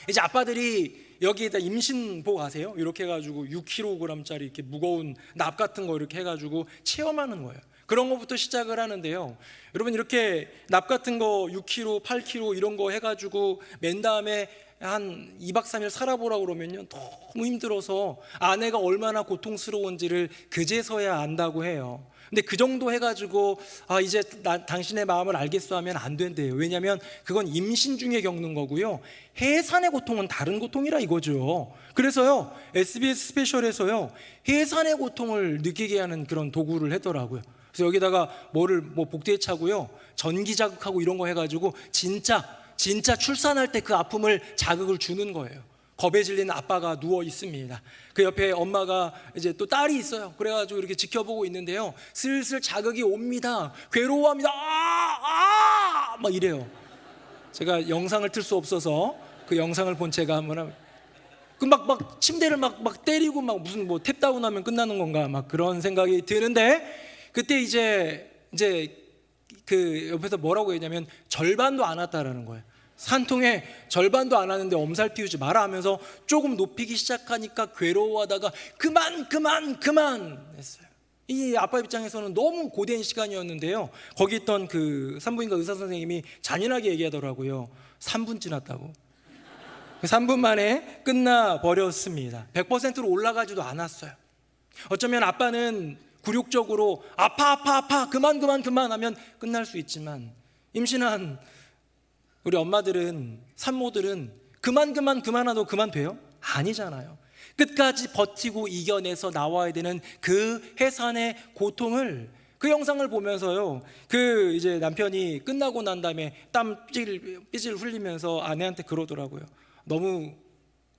이제 아빠들이 여기에다 임신복 아세요? 이렇게 해가지고 6kg짜리 이렇게 무거운 납 같은 거 이렇게 해가지고 체험하는 거예요. 그런 거부터 시작을 하는데요. 여러분 이렇게 납 같은 거 6kg, 8kg 이런 거 해가지고 맨 다음에 한 2박 3일 살아보라고 그러면요 너무 힘들어서 아내가 얼마나 고통스러운지를 그제서야 안다고 해요. 근데 그 정도 해가지고 이제 당신의 마음을 알겠어 하면 안 된대요. 왜냐하면 그건 임신 중에 겪는 거고요, 해산의 고통은 다른 고통이라 이거죠. 그래서요 SBS 스페셜에서요 해산의 고통을 느끼게 하는 그런 도구를 했더라고요. 그래서 여기다가 뭐 복대에 차고요, 전기 자극하고 이런 거 해가지고 진짜 출산할 때 그 아픔을 자극을 주는 거예요. 겁에 질린 아빠가 누워 있습니다. 그 옆에 엄마가 이제 또 딸이 있어요. 그래가지고 이렇게 지켜보고 있는데요, 슬슬 자극이 옵니다. 괴로워합니다. 막 이래요. 제가 영상을 틀 수 없어서 그 영상을 본 제가 한번 막 침대를 막 때리고 막 무슨 뭐 탭다운 하면 끝나는 건가 막 그런 생각이 드는데, 그때 이제 그 옆에서 뭐라고 했냐면 절반도 안 왔다라는 거예요. 산통에 절반도 안 하는데 엄살 피우지 마라 하면서 조금 높이기 시작하니까 괴로워하다가 그만 했어요. 이 아빠 입장에서는 너무 고된 시간이었는데요, 거기 있던 그 산부인과 의사 선생님이 잔인하게 얘기하더라고요. 3분 지났다고. 3분 만에 끝나버렸습니다. 100%로 올라가지도 않았어요. 어쩌면 아빠는 굴욕적으로 아파 그만 하면 끝날 수 있지만, 임신한 우리 엄마들은, 산모들은 그만하도 그만 돼요? 아니잖아요. 끝까지 버티고 이겨내서 나와야 되는 그 해산의 고통을, 그 영상을 보면서요, 그 이제 남편이 끝나고 난 다음에 땀 삐질 흘리면서 아내한테 그러더라고요. 너무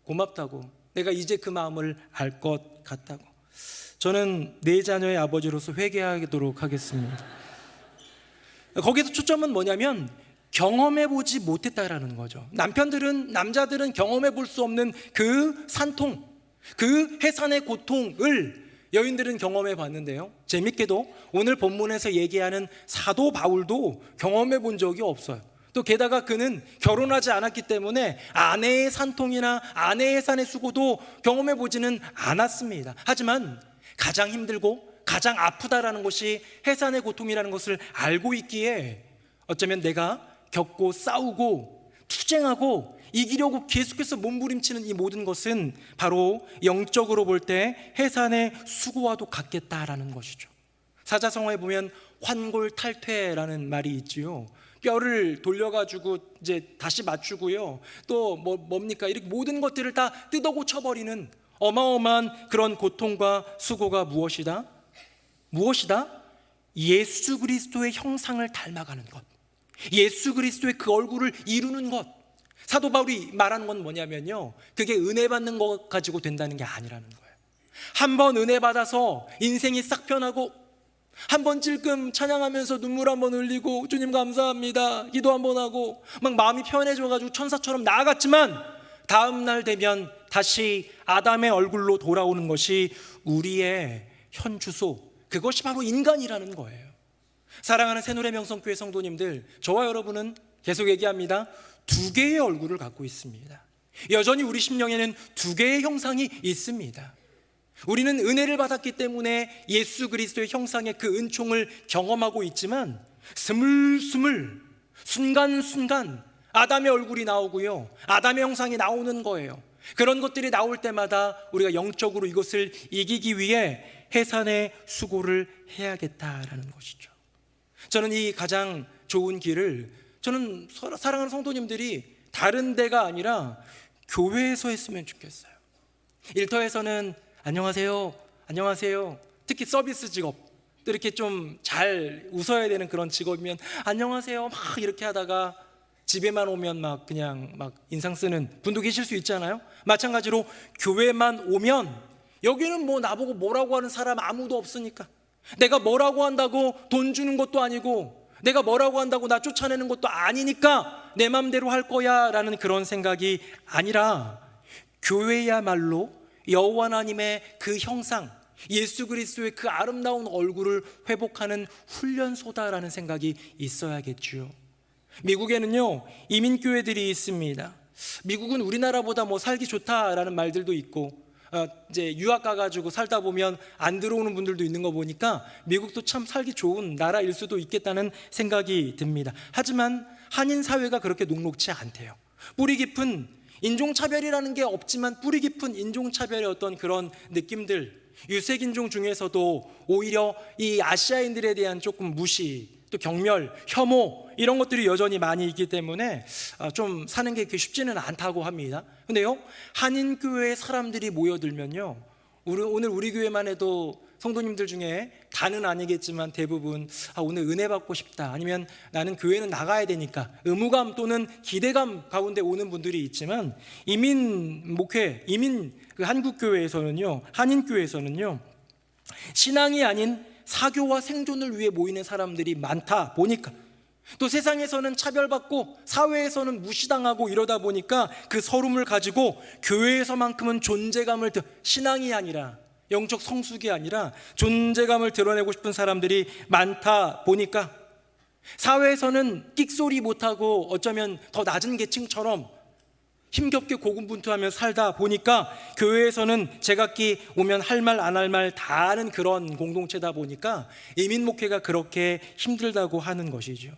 고맙다고, 내가 이제 그 마음을 알 것 같다고. 저는 네 자녀의 아버지로서 회개하도록 하겠습니다. 거기서 초점은 뭐냐면 경험해보지 못했다라는 거죠. 남자들은 경험해볼 수 없는 그 산통, 그 해산의 고통을 여인들은 경험해 봤는데요, 재밌게도 오늘 본문에서 얘기하는 사도 바울도 경험해 본 적이 없어요. 또 게다가 그는 결혼하지 않았기 때문에 아내의 산통이나 아내의 해산의 수고도 경험해 보지는 않았습니다. 하지만 가장 힘들고 가장 아프다라는 것이 해산의 고통이라는 것을 알고 있기에 어쩌면 내가 겪고 싸우고 투쟁하고 이기려고 계속해서 몸부림치는 이 모든 것은 바로 영적으로 볼 때 해산의 수고와도 같겠다라는 것이죠. 사자성어에 보면 환골탈퇴라는 말이 있지요. 뼈를 돌려가지고 이제 다시 맞추고요, 또 뭡니까 이렇게 모든 것들을 다 뜯어 고쳐버리는 어마어마한 그런 고통과 수고가 무엇이다? 예수 그리스도의 형상을 닮아가는 것, 예수 그리스도의 그 얼굴을 이루는 것. 사도 바울이 말하는 건 뭐냐면요, 그게 은혜 받는 것 가지고 된다는 게 아니라는 거예요. 한번 은혜 받아서 인생이 싹 변하고, 한번 찔끔 찬양하면서 눈물 한번 흘리고 주님 감사합니다 기도 한번 하고 막 마음이 편해져가지고 천사처럼 나아갔지만, 다음 날 되면 다시 아담의 얼굴로 돌아오는 것이 우리의 현 주소, 그것이 바로 인간이라는 거예요. 사랑하는 새누리 명성교회 성도님들, 저와 여러분은 계속 얘기합니다. 두 개의 얼굴을 갖고 있습니다. 여전히 우리 심령에는 두 개의 형상이 있습니다. 우리는 은혜를 받았기 때문에 예수 그리스도의 형상의 그 은총을 경험하고 있지만, 스물스물 순간순간 아담의 얼굴이 나오고요, 아담의 형상이 나오는 거예요. 그런 것들이 나올 때마다 우리가 영적으로 이것을 이기기 위해 해산의 수고를 해야겠다라는 것이죠. 저는 이 가장 좋은 길을, 저는 사랑하는 성도님들이 다른 데가 아니라 교회에서 했으면 좋겠어요. 일터에서는 안녕하세요 특히 서비스 직업, 또 이렇게 좀 잘 웃어야 되는 그런 직업이면 안녕하세요 막 이렇게 하다가 집에만 오면 막 그냥 막 인상 쓰는 분도 계실 수 있잖아요. 마찬가지로 교회만 오면 여기는 뭐 나보고 뭐라고 하는 사람 아무도 없으니까, 내가 뭐라고 한다고 돈 주는 것도 아니고, 내가 뭐라고 한다고 나 쫓아내는 것도 아니니까 내 맘대로 할 거야 라는 그런 생각이 아니라, 교회야말로 여호와 하나님의 그 형상, 예수 그리스도의 그 아름다운 얼굴을 회복하는 훈련소다라는 생각이 있어야겠죠. 미국에는요 이민교회들이 있습니다. 미국은 우리나라보다 뭐 살기 좋다라는 말들도 있고, 이제 유학 가가지고 살다 보면 안 들어오는 분들도 있는 거 보니까 미국도 참 살기 좋은 나라일 수도 있겠다는 생각이 듭니다. 하지만 한인 사회가 그렇게 녹록치 않대요. 뿌리 깊은 인종차별이라는 게 없지만 뿌리 깊은 인종차별의 어떤 그런 느낌들, 유색인종 중에서도 오히려 이 아시아인들에 대한 조금 무시, 또 경멸, 혐오 이런 것들이 여전히 많이 있기 때문에 좀 사는 게 그렇게 쉽지는 않다고 합니다. 근데요, 한인교회에 사람들이 모여들면요, 오늘 우리 교회만 해도 성도님들 중에 다는 아니겠지만 대부분 오늘 은혜 받고 싶다, 아니면 나는 교회는 나가야 되니까 의무감 또는 기대감 가운데 오는 분들이 있지만, 이민 목회, 그 한국교회에서는요, 한인교회에서는요, 신앙이 아닌 사교와 생존을 위해 모이는 사람들이 많다 보니까, 또 세상에서는 차별받고 사회에서는 무시당하고 이러다 보니까 그 서름을 가지고 교회에서만큼은 존재감을 신앙이 아니라, 영적 성숙이 아니라 존재감을 드러내고 싶은 사람들이 많다 보니까, 사회에서는 끽소리 못하고 어쩌면 더 낮은 계층처럼 힘겹게 고군분투하며 살다 보니까, 교회에서는 제각기 오면 할 말 안 할 말 다 하는 그런 공동체다 보니까 이민 목회가 그렇게 힘들다고 하는 것이죠.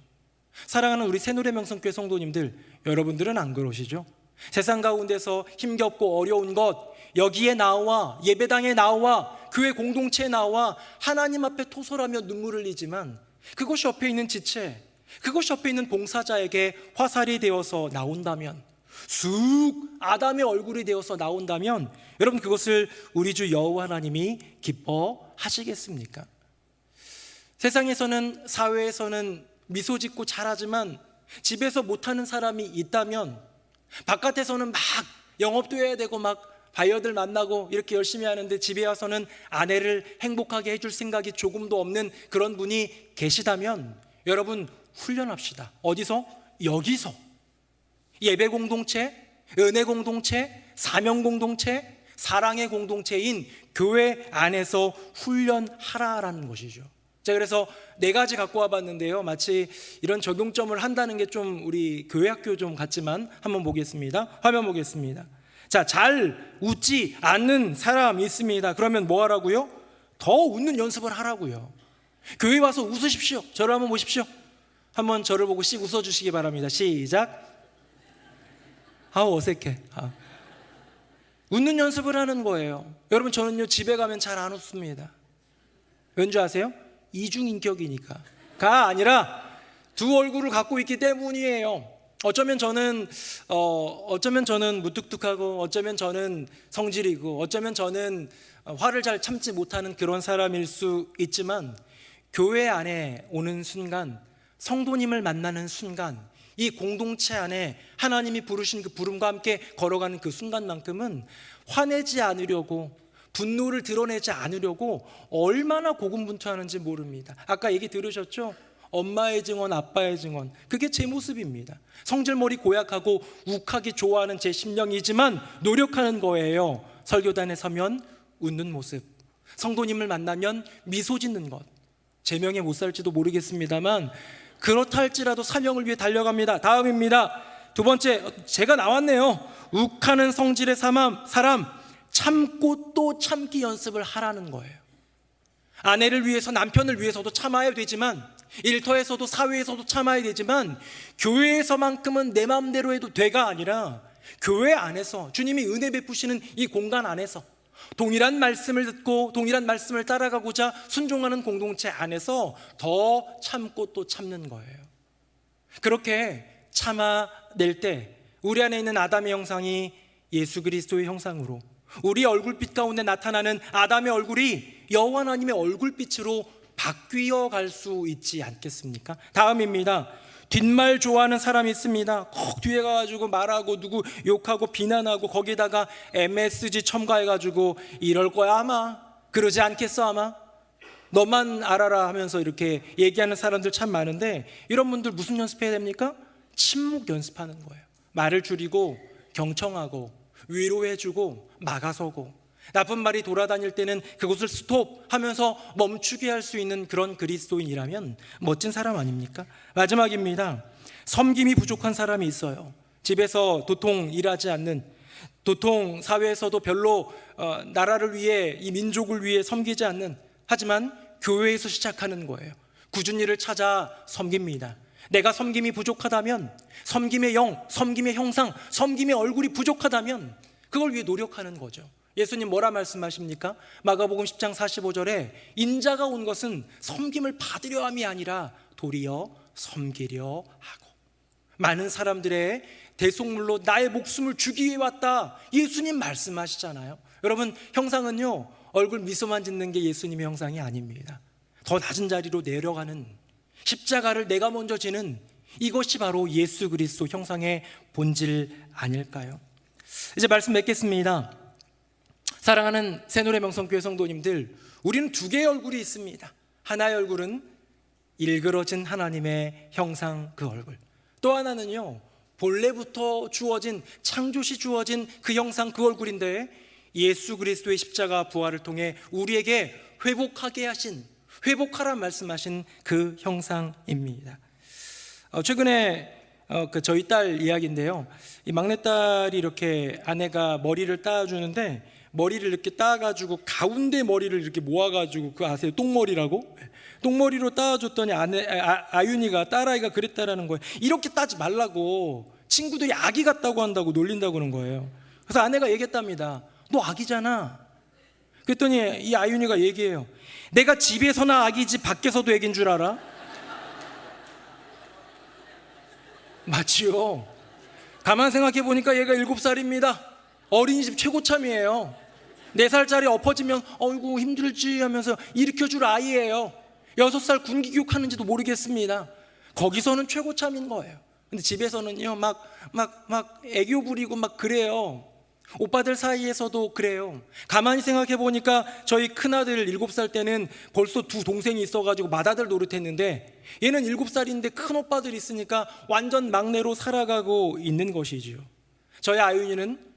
사랑하는 우리 새노래명성교회 성도님들, 여러분들은 안 그러시죠? 세상 가운데서 힘겹고 어려운 것, 여기에 나와, 예배당에 나와, 교회 공동체에 나와 하나님 앞에 토설하며 눈물을 흘리지만, 그것이 옆에 있는 지체, 그것이 옆에 있는 봉사자에게 화살이 되어서 나온다면, 쑥 아담의 얼굴이 되어서 나온다면, 여러분 그것을 우리 주 여호와 하나님이 기뻐하시겠습니까? 세상에서는, 사회에서는 미소 짓고 잘하지만 집에서 못하는 사람이 있다면, 바깥에서는 막 영업도 해야 되고 막 바이어들 만나고 이렇게 열심히 하는데 집에 와서는 아내를 행복하게 해줄 생각이 조금도 없는 그런 분이 계시다면, 여러분 훈련합시다. 어디서? 여기서. 예배 공동체, 은혜 공동체, 사명 공동체, 사랑의 공동체인 교회 안에서 훈련하라라는 것이죠. 자, 그래서 4가지 갖고 와봤는데요, 마치 이런 적용점을 한다는 게 좀 우리 교회 학교 좀 같지만 한번 보겠습니다. 화면 보겠습니다. 자, 잘 웃지 않는 사람이 있습니다. 그러면 뭐 하라고요? 더 웃는 연습을 하라고요. 교회 와서 웃으십시오. 저를 한번 보십시오. 한번 저를 보고 씩 웃어주시기 바랍니다. 시작. 어색해. 웃는 연습을 하는 거예요. 여러분, 저는요 집에 가면 잘 안 웃습니다. 왠지 아세요? 이중인격이니까. 가 아니라 두 얼굴을 갖고 있기 때문이에요. 어쩌면 저는 무뚝뚝하고, 어쩌면 저는 성질이고, 어쩌면 저는 화를 잘 참지 못하는 그런 사람일 수 있지만, 교회 안에 오는 순간, 성도님을 만나는 순간, 이 공동체 안에 하나님이 부르신 그 부름과 함께 걸어가는 그 순간만큼은 화내지 않으려고, 분노를 드러내지 않으려고 얼마나 고군분투하는지 모릅니다. 아까 얘기 들으셨죠? 엄마의 증언, 아빠의 증언, 그게 제 모습입니다. 성질머리 고약하고 욱하기 좋아하는 제 심령이지만 노력하는 거예요. 설교단에 서면 웃는 모습, 성도님을 만나면 미소 짓는 것. 제 명예 못 살지도 모르겠습니다만 그렇다 할지라도 사명을 위해 달려갑니다. 다음입니다. 2번째, 제가 나왔네요. 욱하는 성질의 사람, 참고 또 참기 연습을 하라는 거예요. 아내를 위해서, 남편을 위해서도 참아야 되지만, 일터에서도 사회에서도 참아야 되지만, 교회에서만큼은 내 마음대로 해도 돼가 아니라 교회 안에서 주님이 은혜 베푸시는 이 공간 안에서 동일한 말씀을 듣고 동일한 말씀을 따라가고자 순종하는 공동체 안에서 더 참고 또 참는 거예요. 그렇게 참아낼 때 우리 안에 있는 아담의 형상이 예수 그리스도의 형상으로, 우리 얼굴빛 가운데 나타나는 아담의 얼굴이 여호와 하나님의 얼굴빛으로 바뀌어 갈 수 있지 않겠습니까? 다음입니다. 뒷말 좋아하는 사람이 있습니다. 꼭 뒤에 가가지고 말하고 누구 욕하고 비난하고 거기다가 MSG 첨가해가지고 이럴 거야 아마, 그러지 않겠어 아마, 너만 알아라 하면서 이렇게 얘기하는 사람들 참 많은데, 이런 분들 무슨 연습해야 됩니까? 침묵 연습하는 거예요. 말을 줄이고 경청하고 위로해주고 막아서고, 나쁜 말이 돌아다닐 때는 그것을 스톱 하면서 멈추게 할 수 있는 그런 그리스도인이라면 멋진 사람 아닙니까? 마지막입니다. 섬김이 부족한 사람이 있어요. 집에서 도통 일하지 않는, 도통 사회에서도 별로 나라를 위해, 이 민족을 위해 섬기지 않는, 하지만 교회에서 시작하는 거예요. 굳은 일을 찾아 섬깁니다. 내가 섬김이 부족하다면, 섬김의 영, 섬김의 형상, 섬김의 얼굴이 부족하다면 그걸 위해 노력하는 거죠. 예수님 뭐라 말씀하십니까? 마가복음 10장 45절에 인자가 온 것은 섬김을 받으려 함이 아니라 도리어 섬기려 하고, 많은 사람들의 대속물로 나의 목숨을 주기 위해 왔다, 예수님 말씀하시잖아요. 여러분, 형상은요, 얼굴 미소만 짓는 게 예수님의 형상이 아닙니다. 더 낮은 자리로 내려가는, 십자가를 내가 먼저 지는, 이것이 바로 예수 그리스도 형상의 본질 아닐까요? 이제 말씀 맺겠습니다. 사랑하는 새노래명성교회 성도님들, 우리는 두 개의 얼굴이 있습니다. 하나의 얼굴은 일그러진 하나님의 형상, 그 얼굴. 또 하나는요, 본래부터 주어진, 창조시 주어진 그 형상, 그 얼굴인데 예수 그리스도의 십자가 부활을 통해 우리에게 회복하게 하신, 회복하라 말씀하신 그 형상입니다. 최근에 저희 딸 이야기인데요, 이 막내딸이 이렇게 아내가 머리를 따주는데 머리를 이렇게 따가지고 가운데 머리를 이렇게 모아가지고, 그 아세요? 똥머리라고? 똥머리로 따줬더니 아윤이가, 딸아이가 그랬다라는 거예요. 이렇게 따지 말라고, 친구들이 아기 같다고 한다고 놀린다고 그런 거예요. 그래서 아내가 얘기했답니다. 너 아기잖아. 그랬더니 이 아윤이가 얘기해요. 내가 집에서나 아기지 밖에서도 애기인 줄 알아? 맞지요? 가만 생각해 보니까 얘가 7살입니다. 어린이집 최고참이에요. 4살짜리 엎어지면 어이구 힘들지 하면서 일으켜줄 아이예요. 6살 군기 교육하는지도 모르겠습니다. 거기서는 최고참인 거예요. 근데 집에서는요 막 애교 부리고 막 그래요. 오빠들 사이에서도 그래요. 가만히 생각해 보니까 저희 큰아들 7살 때는 벌써 2 동생이 있어가지고 맏아들 노릇했는데, 얘는 7살인데 큰 오빠들이 있으니까 완전 막내로 살아가고 있는 것이지요. 저희 아윤이는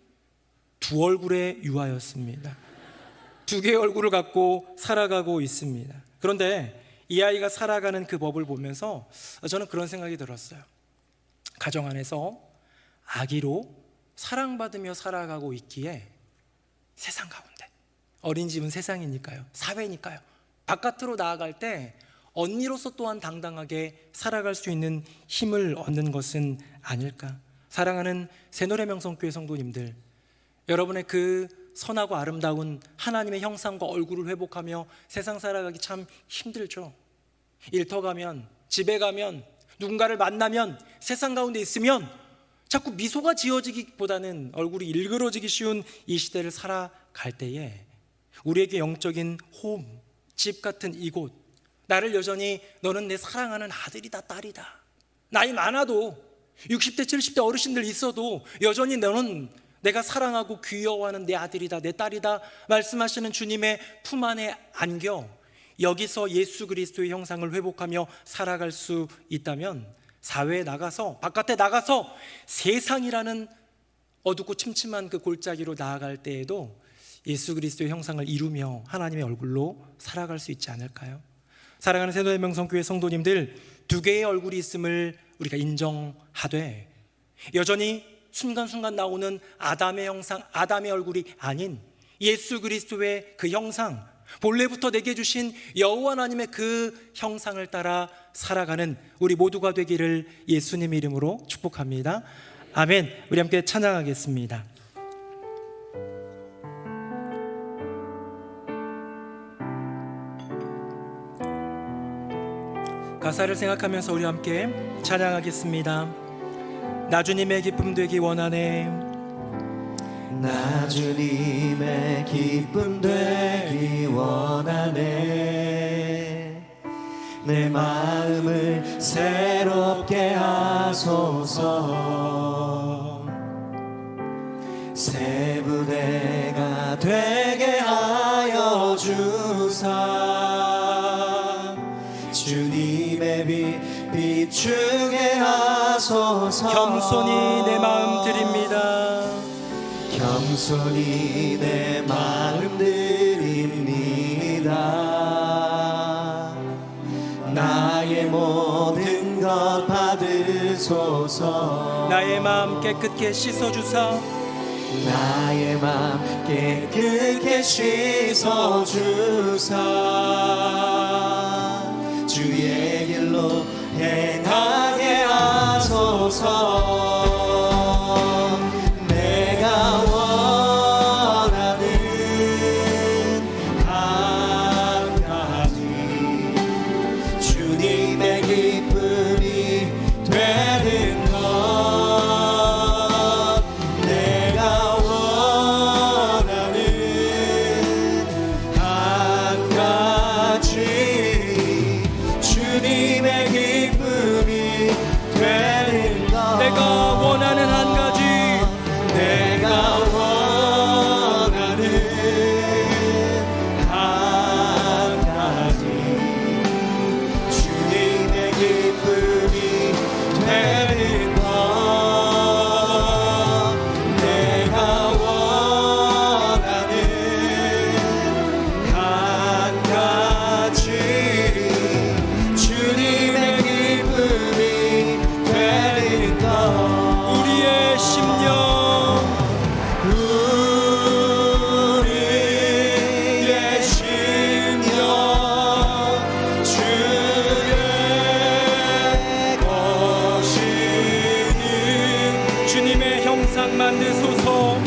2 얼굴의 유아였습니다. 2개의 얼굴을 갖고 살아가고 있습니다. 그런데 이 아이가 살아가는 그 법을 보면서 저는 그런 생각이 들었어요. 가정 안에서 아기로 사랑받으며 살아가고 있기에 세상 가운데, 어린이집은 세상이니까요, 사회니까요, 바깥으로 나아갈 때 언니로서 또한 당당하게 살아갈 수 있는 힘을 얻는 것은 아닐까. 사랑하는 새노래명성교회 성도님들, 여러분의 그 선하고 아름다운 하나님의 형상과 얼굴을 회복하며 세상 살아가기 참 힘들죠. 일터 가면, 집에 가면, 누군가를 만나면, 세상 가운데 있으면 자꾸 미소가 지어지기보다는 얼굴이 일그러지기 쉬운 이 시대를 살아갈 때에 우리에게 영적인 홈, 집 같은 이곳, 나를 여전히 너는 내 사랑하는 아들이다, 딸이다, 나이 많아도 60대 70대 어르신들 있어도 여전히 너는 내가 사랑하고 귀여워하는 내 아들이다, 내 딸이다 말씀하시는 주님의 품 안에 안겨 여기서 예수 그리스도의 형상을 회복하며 살아갈 수 있다면, 사회에 나가서, 바깥에 나가서 세상이라는 어둡고 침침한 그 골짜기로 나아갈 때에도 예수 그리스도의 형상을 이루며 하나님의 얼굴로 살아갈 수 있지 않을까요? 사랑하는 새노래명성교회 성도님들, 2개의 얼굴이 있음을 우리가 인정하되 여전히 순간순간 나오는 아담의 형상, 아담의 얼굴이 아닌 예수 그리스도의 그 형상, 본래부터 내게 주신 여호와 하나님의 그 형상을 따라 살아가는 우리 모두가 되기를 예수님의 이름으로 축복합니다. 아멘. 우리 함께 찬양하겠습니다. 가사를 생각하면서 우리 함께 찬양하겠습니다. 나 주님의 기쁨 되기 원하네.
나 주님의 기쁨 되기 원하네. 내 마음을 새롭게 하소서. 새 부대가 되게 하여 주사. 주님의 빛 비추게 하소서.
겸손히 내 마음 드립니다.
겸손히 내 마음 드립니다. 나의 모든 것 받으소서.
나의 마음 깨끗게 씻어주사
나의 맘 깨끗게 씻어주사 주의 길로 행하게 하소서. 내가 원하는 한 가지 주님의 기쁨이 되는 것. 내가 원하는 한 가지 주님의 기쁨이 되는 것.
내가 원하는 한 가지
내가 원하는 한 가지 주님의 기쁨이 되는 것. 내가 원하는 한 가지 주님의 기쁨이 되는 것.
우리의 심령
우리의 심령 주의 것이니
주님의 형상 만드소서.
주님의 영상 만드소서.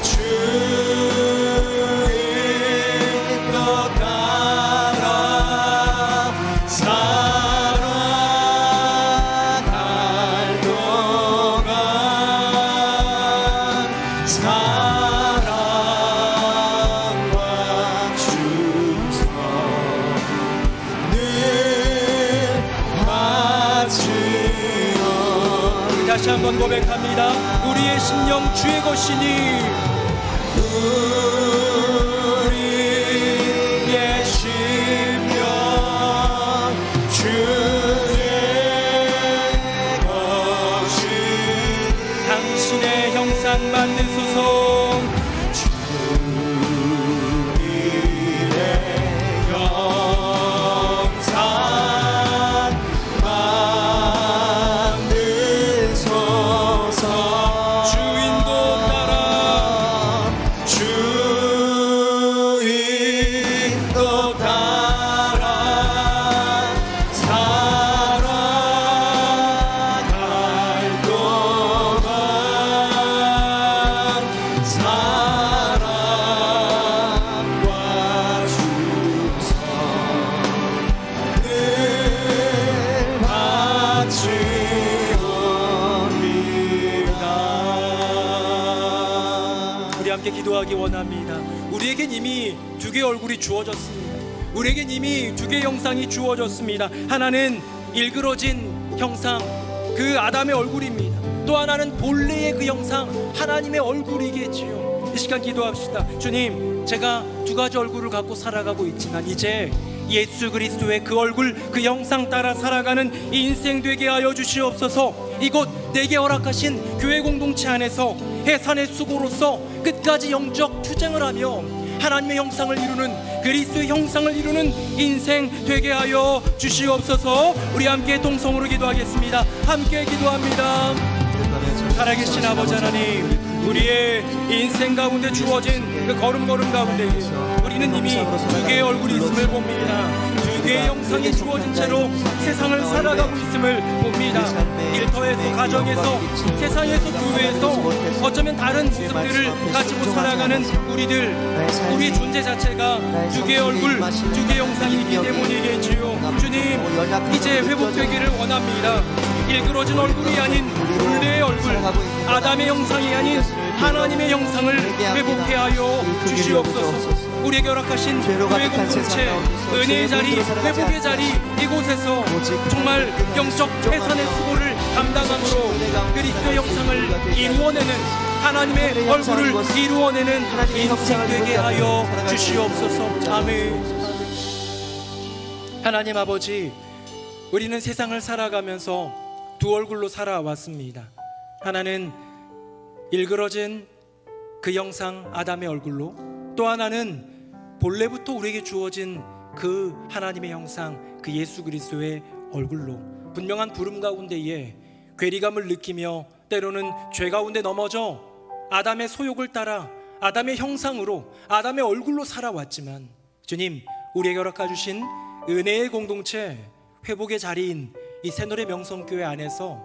주인 것 따라 살아갈 동안 사랑과 충성 늘 바치어.
다시 한번 고백합니다. 우리의 심령 주의 것이니
우리의 심령 주의 것이니
당신의 형상 만드소서.
주님의 영상 만드소서.
주인도 따라
주인도 따라 살아갈 동안 사랑과 충성 늘 바치옵니다.
우리 함께 기도하기 원합니다. 우리에겐 이미 두 개의 얼굴이 주어졌습니다. 우리에겐 이미 두 개의 형상이 주어졌습니다. 하나는 일그러진 형상, 그 아담의 얼굴입니다. 또 하나는 본래의 그 형상, 하나님의 얼굴이겠지요. 이 시간 기도합시다. 주님, 제가 두 가지 얼굴을 갖고 살아가고 있지만 이제 예수 그리스도의 그 얼굴, 그 형상 따라 살아가는 인생 되게 하여 주시옵소서. 이곳 내게 허락하신 교회 공동체 안에서 해산의 수고로서 끝까지 영적 투쟁을 하며 하나님의 형상을 이루는, 그리스도의 형상을 이루는 인생 되게 하여 주시옵소서. 우리 함께 동성으로 기도하겠습니다. 함께 기도합니다. 살아계신 아버지 하나님, 우리의 인생 가운데 주어진 그 걸음걸음 가운데 우리는 이미 두 개의 얼굴이 있음을 봅니다. 두 개의 형상이 주어진 채로 세상을 살아가고 있음을 봅니다. 일터에서, 가정에서, 세상에서, 교회에서 어쩌면 다른 모습들을 가지고 살아가는 우리 존재 자체가 두 개의 얼굴, 두 개의 형상이기 때문이겠지요. 주님, 이제 회복되기를 원합니다. 일그러진 얼굴이 아닌 본래의 얼굴, 아담의 형상이 아닌 하나님의 형상을 회복해 하여 주시옵소서. 우리에게 허락하신 교회 공동체, 은혜의 자리, 회복의 자리, 이곳에서 정말 영적 해산의 수고를 감당함으로 그리스도의 형상을 이루어내는, 하나님의 얼굴을 이루어내는 인생 되게 하여 주시옵소서. 아멘. 하나님 아버지, 우리는 세상을 살아가면서 두 얼굴로 살아왔습니다. 하나는 일그러진 그 형상 아담의 얼굴로, 또 하나는 본래부터 우리에게 주어진 그 하나님의 형상 그 예수 그리스도의 얼굴로 분명한 부름 가운데에 괴리감을 느끼며 때로는 죄 가운데 넘어져 아담의 소욕을 따라 아담의 형상으로 아담의 얼굴로 살아왔지만, 주님 우리에게 허락해 주신 은혜의 공동체 회복의 자리인 이 새노래 명성교회 안에서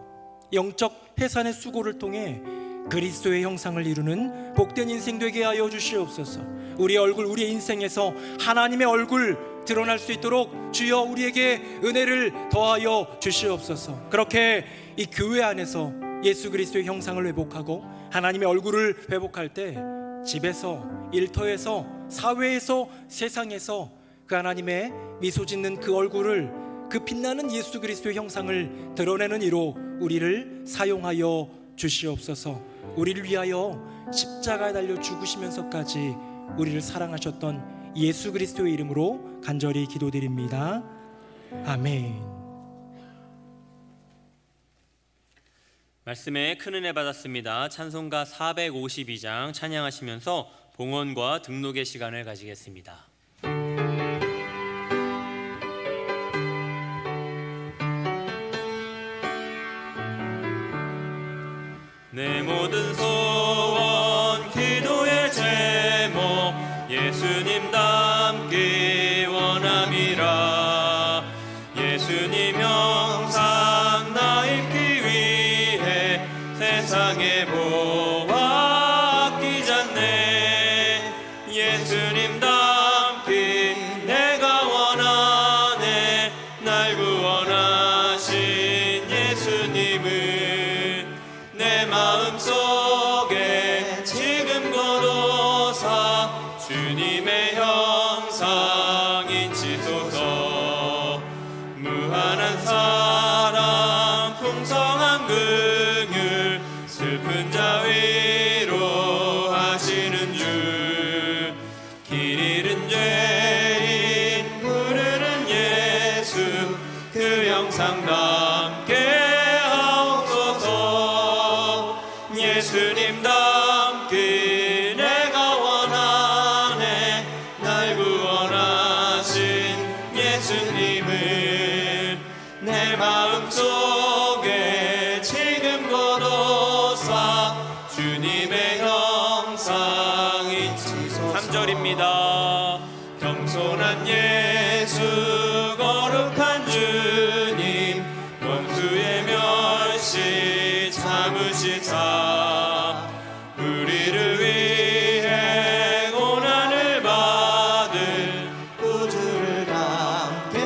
영적 해산의 수고를 통해 그리스도의 형상을 이루는 복된 인생 되게 하여 주시옵소서. 우리의 얼굴, 우리의 인생에서 하나님의 얼굴 드러날 수 있도록 주여 우리에게 은혜를 더하여 주시옵소서. 그렇게 이 교회 안에서 예수 그리스도의 형상을 회복하고 하나님의 얼굴을 회복할 때 집에서, 일터에서, 사회에서, 세상에서 그 하나님의 미소 짓는 그 얼굴을, 그 빛나는 예수 그리스도의 형상을 드러내는 이로 우리를 사용하여 주시옵소서. 우리를 위하여 십자가에 달려 죽으시면서까지 우리를 사랑하셨던 예수 그리스도의 이름으로 간절히 기도드립니다. 아멘.
말씀에 큰 은혜 받았습니다. 찬송가 452장 찬양하시면서 봉헌과 등록의 시간을 가지겠습니다. 내 모든 소원 기도의 제목 예수님 닮기 원함이라. 예수님 형상 나 입기 위해 세상에 보아 아끼잖네. 예수님 닮기 내가 원하네. 날 구원하신 예수님을 내 마음속에 지금 거둬사 주님의 형상 인치소서. 무한한 사랑 풍성한 긍휼 슬픈 자 위로 하시는 주. 길 잃은 죄인 부르는 예수 그 형상 담게 예수님 닮기 내가 원하네. 날 구원하신 예수님을 내 마음속에 지금 거둬사 주님의 형상 인치소서. 3절입니다. 겸손한 예수 거룩한 주님 원수의 멸시 참으시사 우리를 위해 고난을 받을
구주를 담게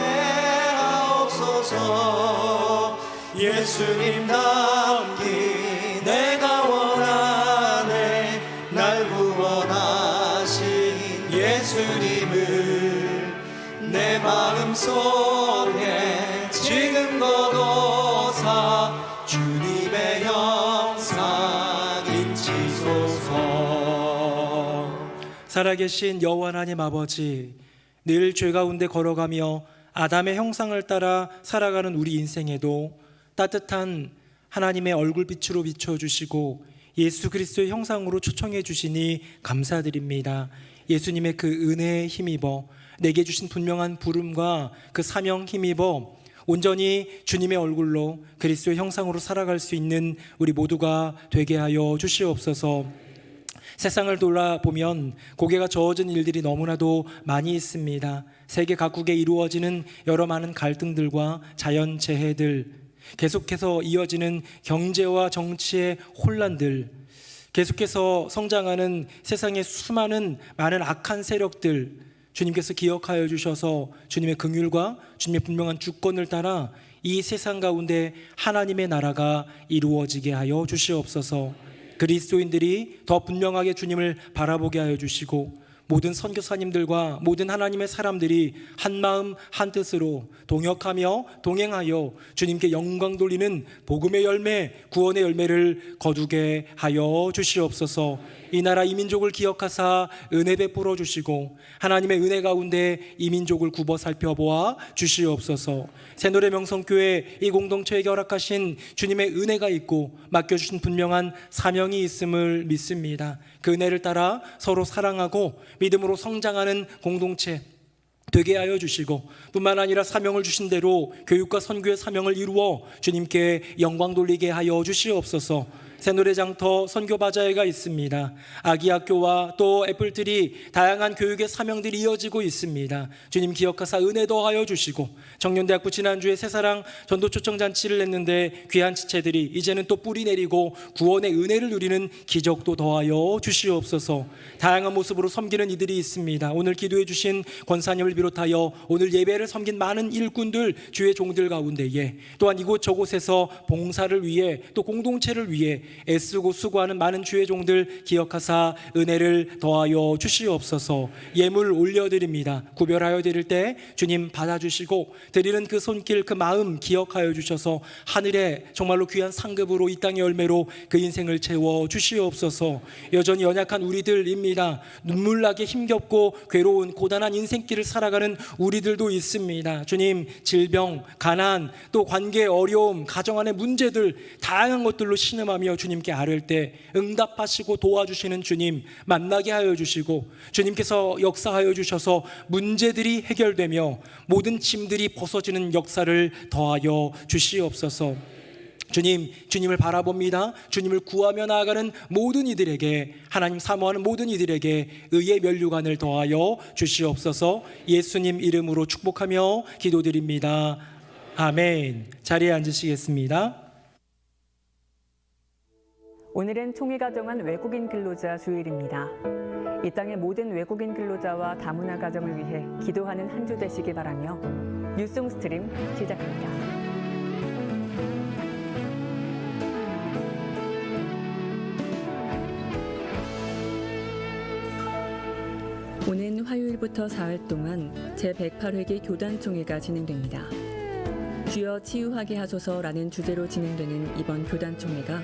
하옵소서. 예수님 닮기 내가 원하네. 날 구원하신 예수님을 내 마음속에 지금 거둬사 주님의 형상 인치소서.
살아계신 여호와 하나님 아버지, 늘 죄 가운데 걸어가며 아담의 형상을 따라 살아가는 우리 인생에도 따뜻한 하나님의 얼굴빛으로 비춰주시고 예수 그리스도의 형상으로 초청해 주시니 감사드립니다. 예수님의 그 은혜에 힘입어 내게 주신 분명한 부름과 그 사명 힘입어 온전히 주님의 얼굴로 그리스도의 형상으로 살아갈 수 있는 우리 모두가 되게 하여 주시옵소서. 세상을 돌아보면 고개가 저어진 일들이 너무나도 많이 있습니다. 세계 각국에 이루어지는 여러 많은 갈등들과 자연재해들, 계속해서 이어지는 경제와 정치의 혼란들, 계속해서 성장하는 세상의 수많은 많은 악한 세력들, 주님께서 기억하여 주셔서 주님의 긍휼과 주님의 분명한 주권을 따라 이 세상 가운데 하나님의 나라가 이루어지게 하여 주시옵소서. 그리스도인들이 더 분명하게 주님을 바라보게 하여 주시고 모든 선교사님들과 모든 하나님의 사람들이 한 마음 한 뜻으로 동역하며 동행하여 주님께 영광 돌리는 복음의 열매, 구원의 열매를 거두게 하여 주시옵소서. 이 나라 이 민족을 기억하사 은혜 베풀어 주시고 하나님의 은혜 가운데 이 민족을 굽어 살펴보아 주시옵소서. 새노래 명성교회 이 공동체에게 허락하신 주님의 은혜가 있고 맡겨주신 분명한 사명이 있음을 믿습니다. 그 은혜를 따라 서로 사랑하고 믿음으로 성장하는 공동체 되게 하여 주시고 뿐만 아니라 사명을 주신 대로 교육과 선교의 사명을 이루어 주님께 영광 돌리게 하여 주시옵소서. 새노래장터 선교바자회가 있습니다. 아기학교와 또 애플트리 다양한 교육의 사명들이 이어지고 있습니다. 주님 기억하사 은혜 더하여 주시고 청년대학부 지난주에 새사랑 전도초청잔치를 했는데 귀한 지체들이 이제는 또 뿌리 내리고 구원의 은혜를 누리는 기적도 더하여 주시옵소서. 다양한 모습으로 섬기는 이들이 있습니다. 오늘 기도해 주신 권사님을 비롯하여 오늘 예배를 섬긴 많은 일꾼들 주의 종들 가운데에 또한 이곳 저곳에서 봉사를 위해 또 공동체를 위해 애쓰고 수고하는 많은 주의 종들 기억하사 은혜를 더하여 주시옵소서. 예물 올려드립니다. 구별하여 드릴 때 주님 받아주시고 드리는 그 손길 그 마음 기억하여 주셔서 하늘에 정말로 귀한 상급으로 이 땅의 열매로 그 인생을 채워 주시옵소서. 여전히 연약한 우리들입니다. 눈물나게 힘겹고 괴로운 고단한 인생길을 살아가는 우리들도 있습니다. 주님 질병, 가난, 또 관계 어려움, 가정 안의 문제들 다양한 것들로 신음하며 주님께 아뢰을 때 응답하시고 도와주시는 주님 만나게 하여 주시고 주님께서 역사하여 주셔서 문제들이 해결되며 모든 짐들이 벗어지는 역사를 더하여 주시옵소서. 주님을 바라봅니다. 주님을 구하며 나아가는 모든 이들에게 하나님 사모하는 모든 이들에게 의의 면류관을 더하여 주시옵소서. 예수님 이름으로 축복하며 기도드립니다. 아멘. 자리에 앉으시겠습니다.
오늘은 총회가 정한 외국인 근로자 주일입니다. 이 땅의 모든 외국인 근로자와 다문화 가정을 위해 기도하는 한 주 되시기 바라며 뉴송 스트림 시작합니다. 오는 화요일부터 사흘 동안 제108회기 교단총회가 진행됩니다. 주여 치유하게 하소서라는 주제로 진행되는 이번 교단총회가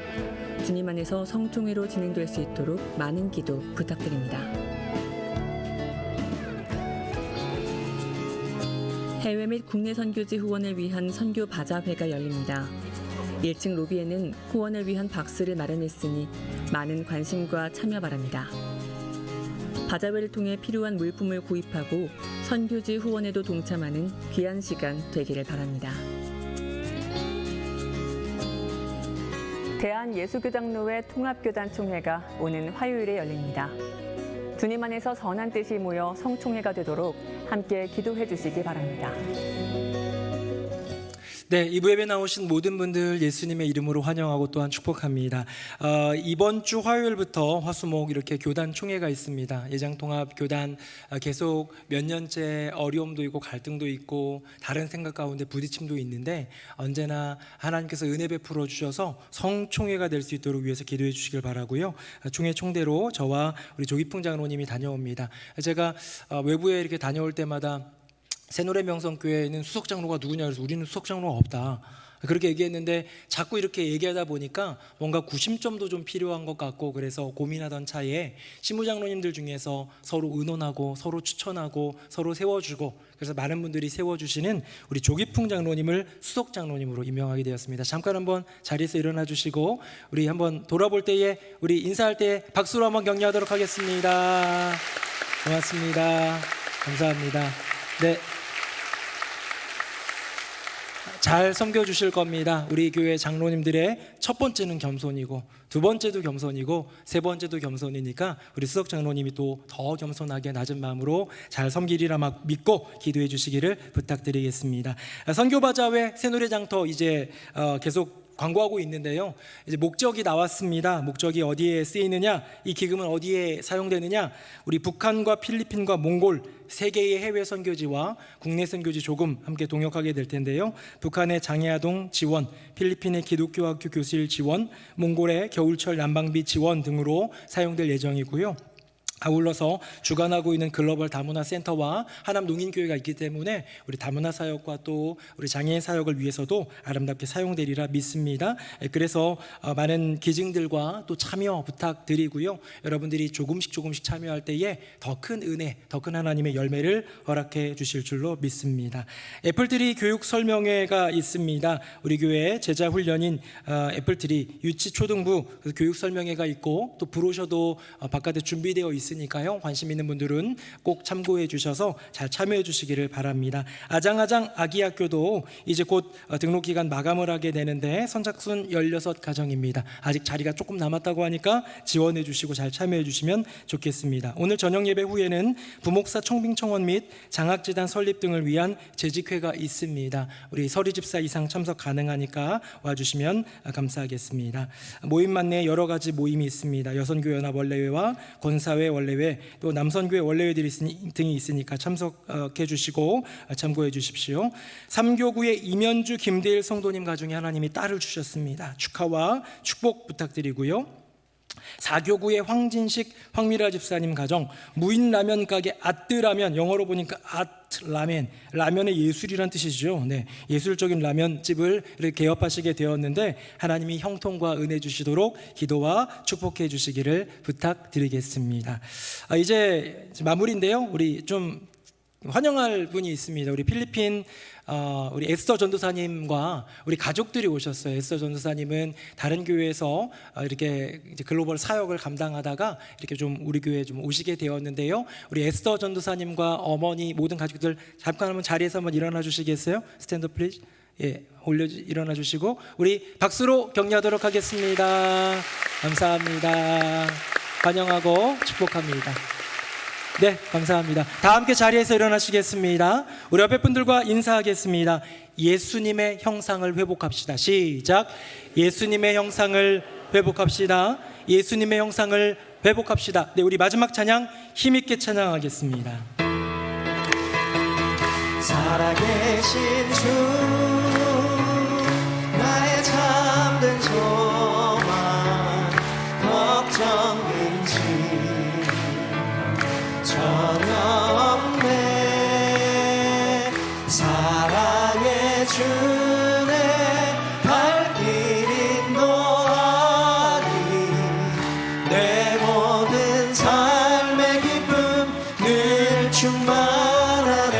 주님 안에서 성총회로 진행될 수 있도록 많은 기도 부탁드립니다. 해외 및 국내 선교지 후원을 위한 선교 바자회가 열립니다. 1층 로비에는 후원을 위한 박스를 마련했으니 많은 관심과 참여 바랍니다. 바자회를 통해 필요한 물품을 구입하고 선교지 후원에도 동참하는 귀한 시간 되기를 바랍니다. 대한예수교장로회 통합교단총회가 오는 화요일에 열립니다. 주님 안에서 선한 뜻이 모여 성총회가 되도록 함께 기도해 주시기 바랍니다.
네, 이부 예배 나오신 모든 분들 예수님의 이름으로 환영하고 또한 축복합니다. 이번 주 화요일부터 화수목 이렇게 교단 총회가 있습니다. 예장통합 교단 계속 몇 년째 어려움도 있고 갈등도 있고 다른 생각 가운데 부딪힘도 있는데 언제나 하나님께서 은혜 베풀어 주셔서 성총회가 될 수 있도록 위해서 기도해 주시길 바라고요. 총회 총대로 저와 우리 조기풍 장로님이 다녀옵니다. 제가 외부에 이렇게 다녀올 때마다 새노래 명성교회에는 수석장로가 누구냐 그래서 우리는 수석장로가 없다 그렇게 얘기했는데 자꾸 이렇게 얘기하다 보니까 뭔가 구심점도 좀 필요한 것 같고 그래서 고민하던 차에 신무장로님들 중에서 서로 의논하고 서로 추천하고 서로 세워주고 그래서 많은 분들이 세워주시는 우리 조기풍 장로님을 수석장로님으로 임명하게 되었습니다. 잠깐 한번 자리에서 일어나 주시고 우리 한번 돌아볼 때에 우리 인사할 때 박수로 한번 격려하도록 하겠습니다. 고맙습니다. 감사합니다. 네. 잘 섬겨주실 겁니다. 우리 교회 장로님들의 첫 번째는 겸손이고 두 번째도 겸손이고 세 번째도 겸손이니까 우리 수석 장로님이 또 더 겸손하게 낮은 마음으로 잘 섬기리라 막 믿고 기도해 주시기를 부탁드리겠습니다. 선교바자회 새노래장터 이제 계속 광고하고 있는데요. 이제 목적이 나왔습니다. 목적이 어디에 쓰이느냐? 이 기금은 어디에 사용되느냐? 우리 북한과 필리핀과 몽골 세 개의 해외 선교지와 국내 선교지 조금 함께 동역하게 될 텐데요. 북한의 장애아동 지원, 필리핀의 기독교학교 교실 지원, 몽골의 겨울철 난방비 지원 등으로 사용될 예정이고요. 아울러서 주관하고 있는 글로벌 다문화 센터와 하남 농인교회가 있기 때문에 우리 다문화 사역과 또 우리 장애인 사역을 위해서도 아름답게 사용되리라 믿습니다. 그래서 많은 기증들과 또 참여 부탁드리고요. 여러분들이 조금씩 참여할 때에 더 큰 은혜, 더 큰 하나님의 열매를 허락해 주실 줄로 믿습니다. 애플트리 교육 설명회가 있습니다. 우리 교회 제자 훈련인 애플트리 유치 초등부 교육 설명회가 있고 또 브로셔도 바깥에 준비되어 있으니까요. 관심 있는 분들은 꼭 참고해 주셔서 잘 참여해 주시기를 바랍니다. 아장아장 아기학교도 이제 곧 등록 기간 마감을 하게 되는데 선착순 16가정입니다. 아직 자리가 조금 남았다고 하니까 지원해 주시고 잘 참여해 주시면 좋겠습니다. 오늘 저녁 예배 후에는 부목사 청빙청원 및 장학재단 설립 등을 위한 재직회가 있습니다. 우리 서리집사 이상 참석 가능하니까 와주시면 감사하겠습니다. 모임만 내 여러 가지 모임이 있습니다. 여선교연합 원래회와 권사회 원래회 또 남선교회 원래회들이 등이 있으니까 참석해 주시고 참고해 주십시오. 3교구의 이면주 김대일 성도님 가정에 하나님이 딸을 주셨습니다. 축하와 축복 부탁드리고요. 4교구의 황진식 황미라 집사님 가정 무인 라면 가게 아뜨라면, 영어로 보니까 아트라멘, 라면의 예술이란 뜻이죠. 네, 예술적인 라면집을 이렇게 개업하시게 되었는데 하나님이 형통과 은혜 주시도록 기도와 축복해 주시기를 부탁드리겠습니다. 이제 마무리인데요. 우리 좀 환영할 분이 있습니다. 우리 필리핀 우리 에스더 전도사님과 우리 가족들이 오셨어요. 에스더 전도사님은 다른 교회에서 이렇게 이제 글로벌 사역을 감당하다가 이렇게 좀 우리 교회에 좀 오시게 되었는데요. 우리 에스더 전도사님과 어머니 모든 가족들 잠깐 한번 자리에서 한번 일어나 주시겠어요? 스탠드 플리즈. 예, 일어나 주시고 우리 박수로 격려하도록 하겠습니다. 감사합니다. 환영하고 축복합니다. 네, 감사합니다. 다 함께 자리에서 일어나시겠습니다. 우리 옆에 분들과 인사하겠습니다. 예수님의 형상을 회복합시다. 시작. 예수님의 형상을 회복합시다. 예수님의 형상을 회복합시다. 네, 우리 마지막 찬양 힘있게 찬양하겠습니다.
살아계신 주 나의 잠든 소망 걱정 근심 전혀 없네. 사랑의 주내 발길 인도하리. 내 모든 삶의 기쁨 늘 충만하네.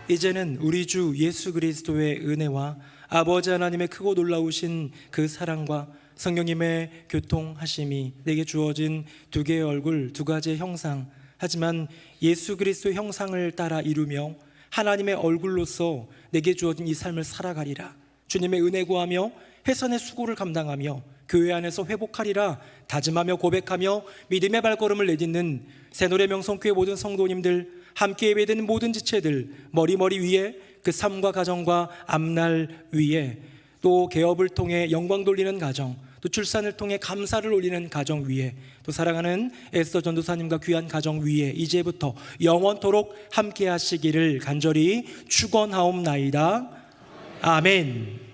이제는 우리 주 예수 그리스도의 은혜와 아버지 하나님의 크고 놀라우신 그 사랑과 성령님의 교통하심이 내게 주어진 두 개의 얼굴, 두 가지의 형상, 하지만 예수 그리스도의 형상을 따라 이루며 하나님의 얼굴로서 내게 주어진 이 삶을 살아가리라. 주님의 은혜 구하며 회선의 수고를 감당하며 교회 안에서 회복하리라 다짐하며 고백하며 믿음의 발걸음을 내딛는 새노래 명성교회 모든 성도님들, 함께 예배드리는 모든 지체들, 머리 위에 그 삶과 가정과 앞날 위에 또 개업을 통해 영광 돌리는 가정, 또 출산을 통해 감사를 올리는 가정 위에, 또 사랑하는 에스더 전도사님과 귀한 가정 위에 이제부터 영원토록 함께 하시기를 간절히 축원하옵나이다. 아멘.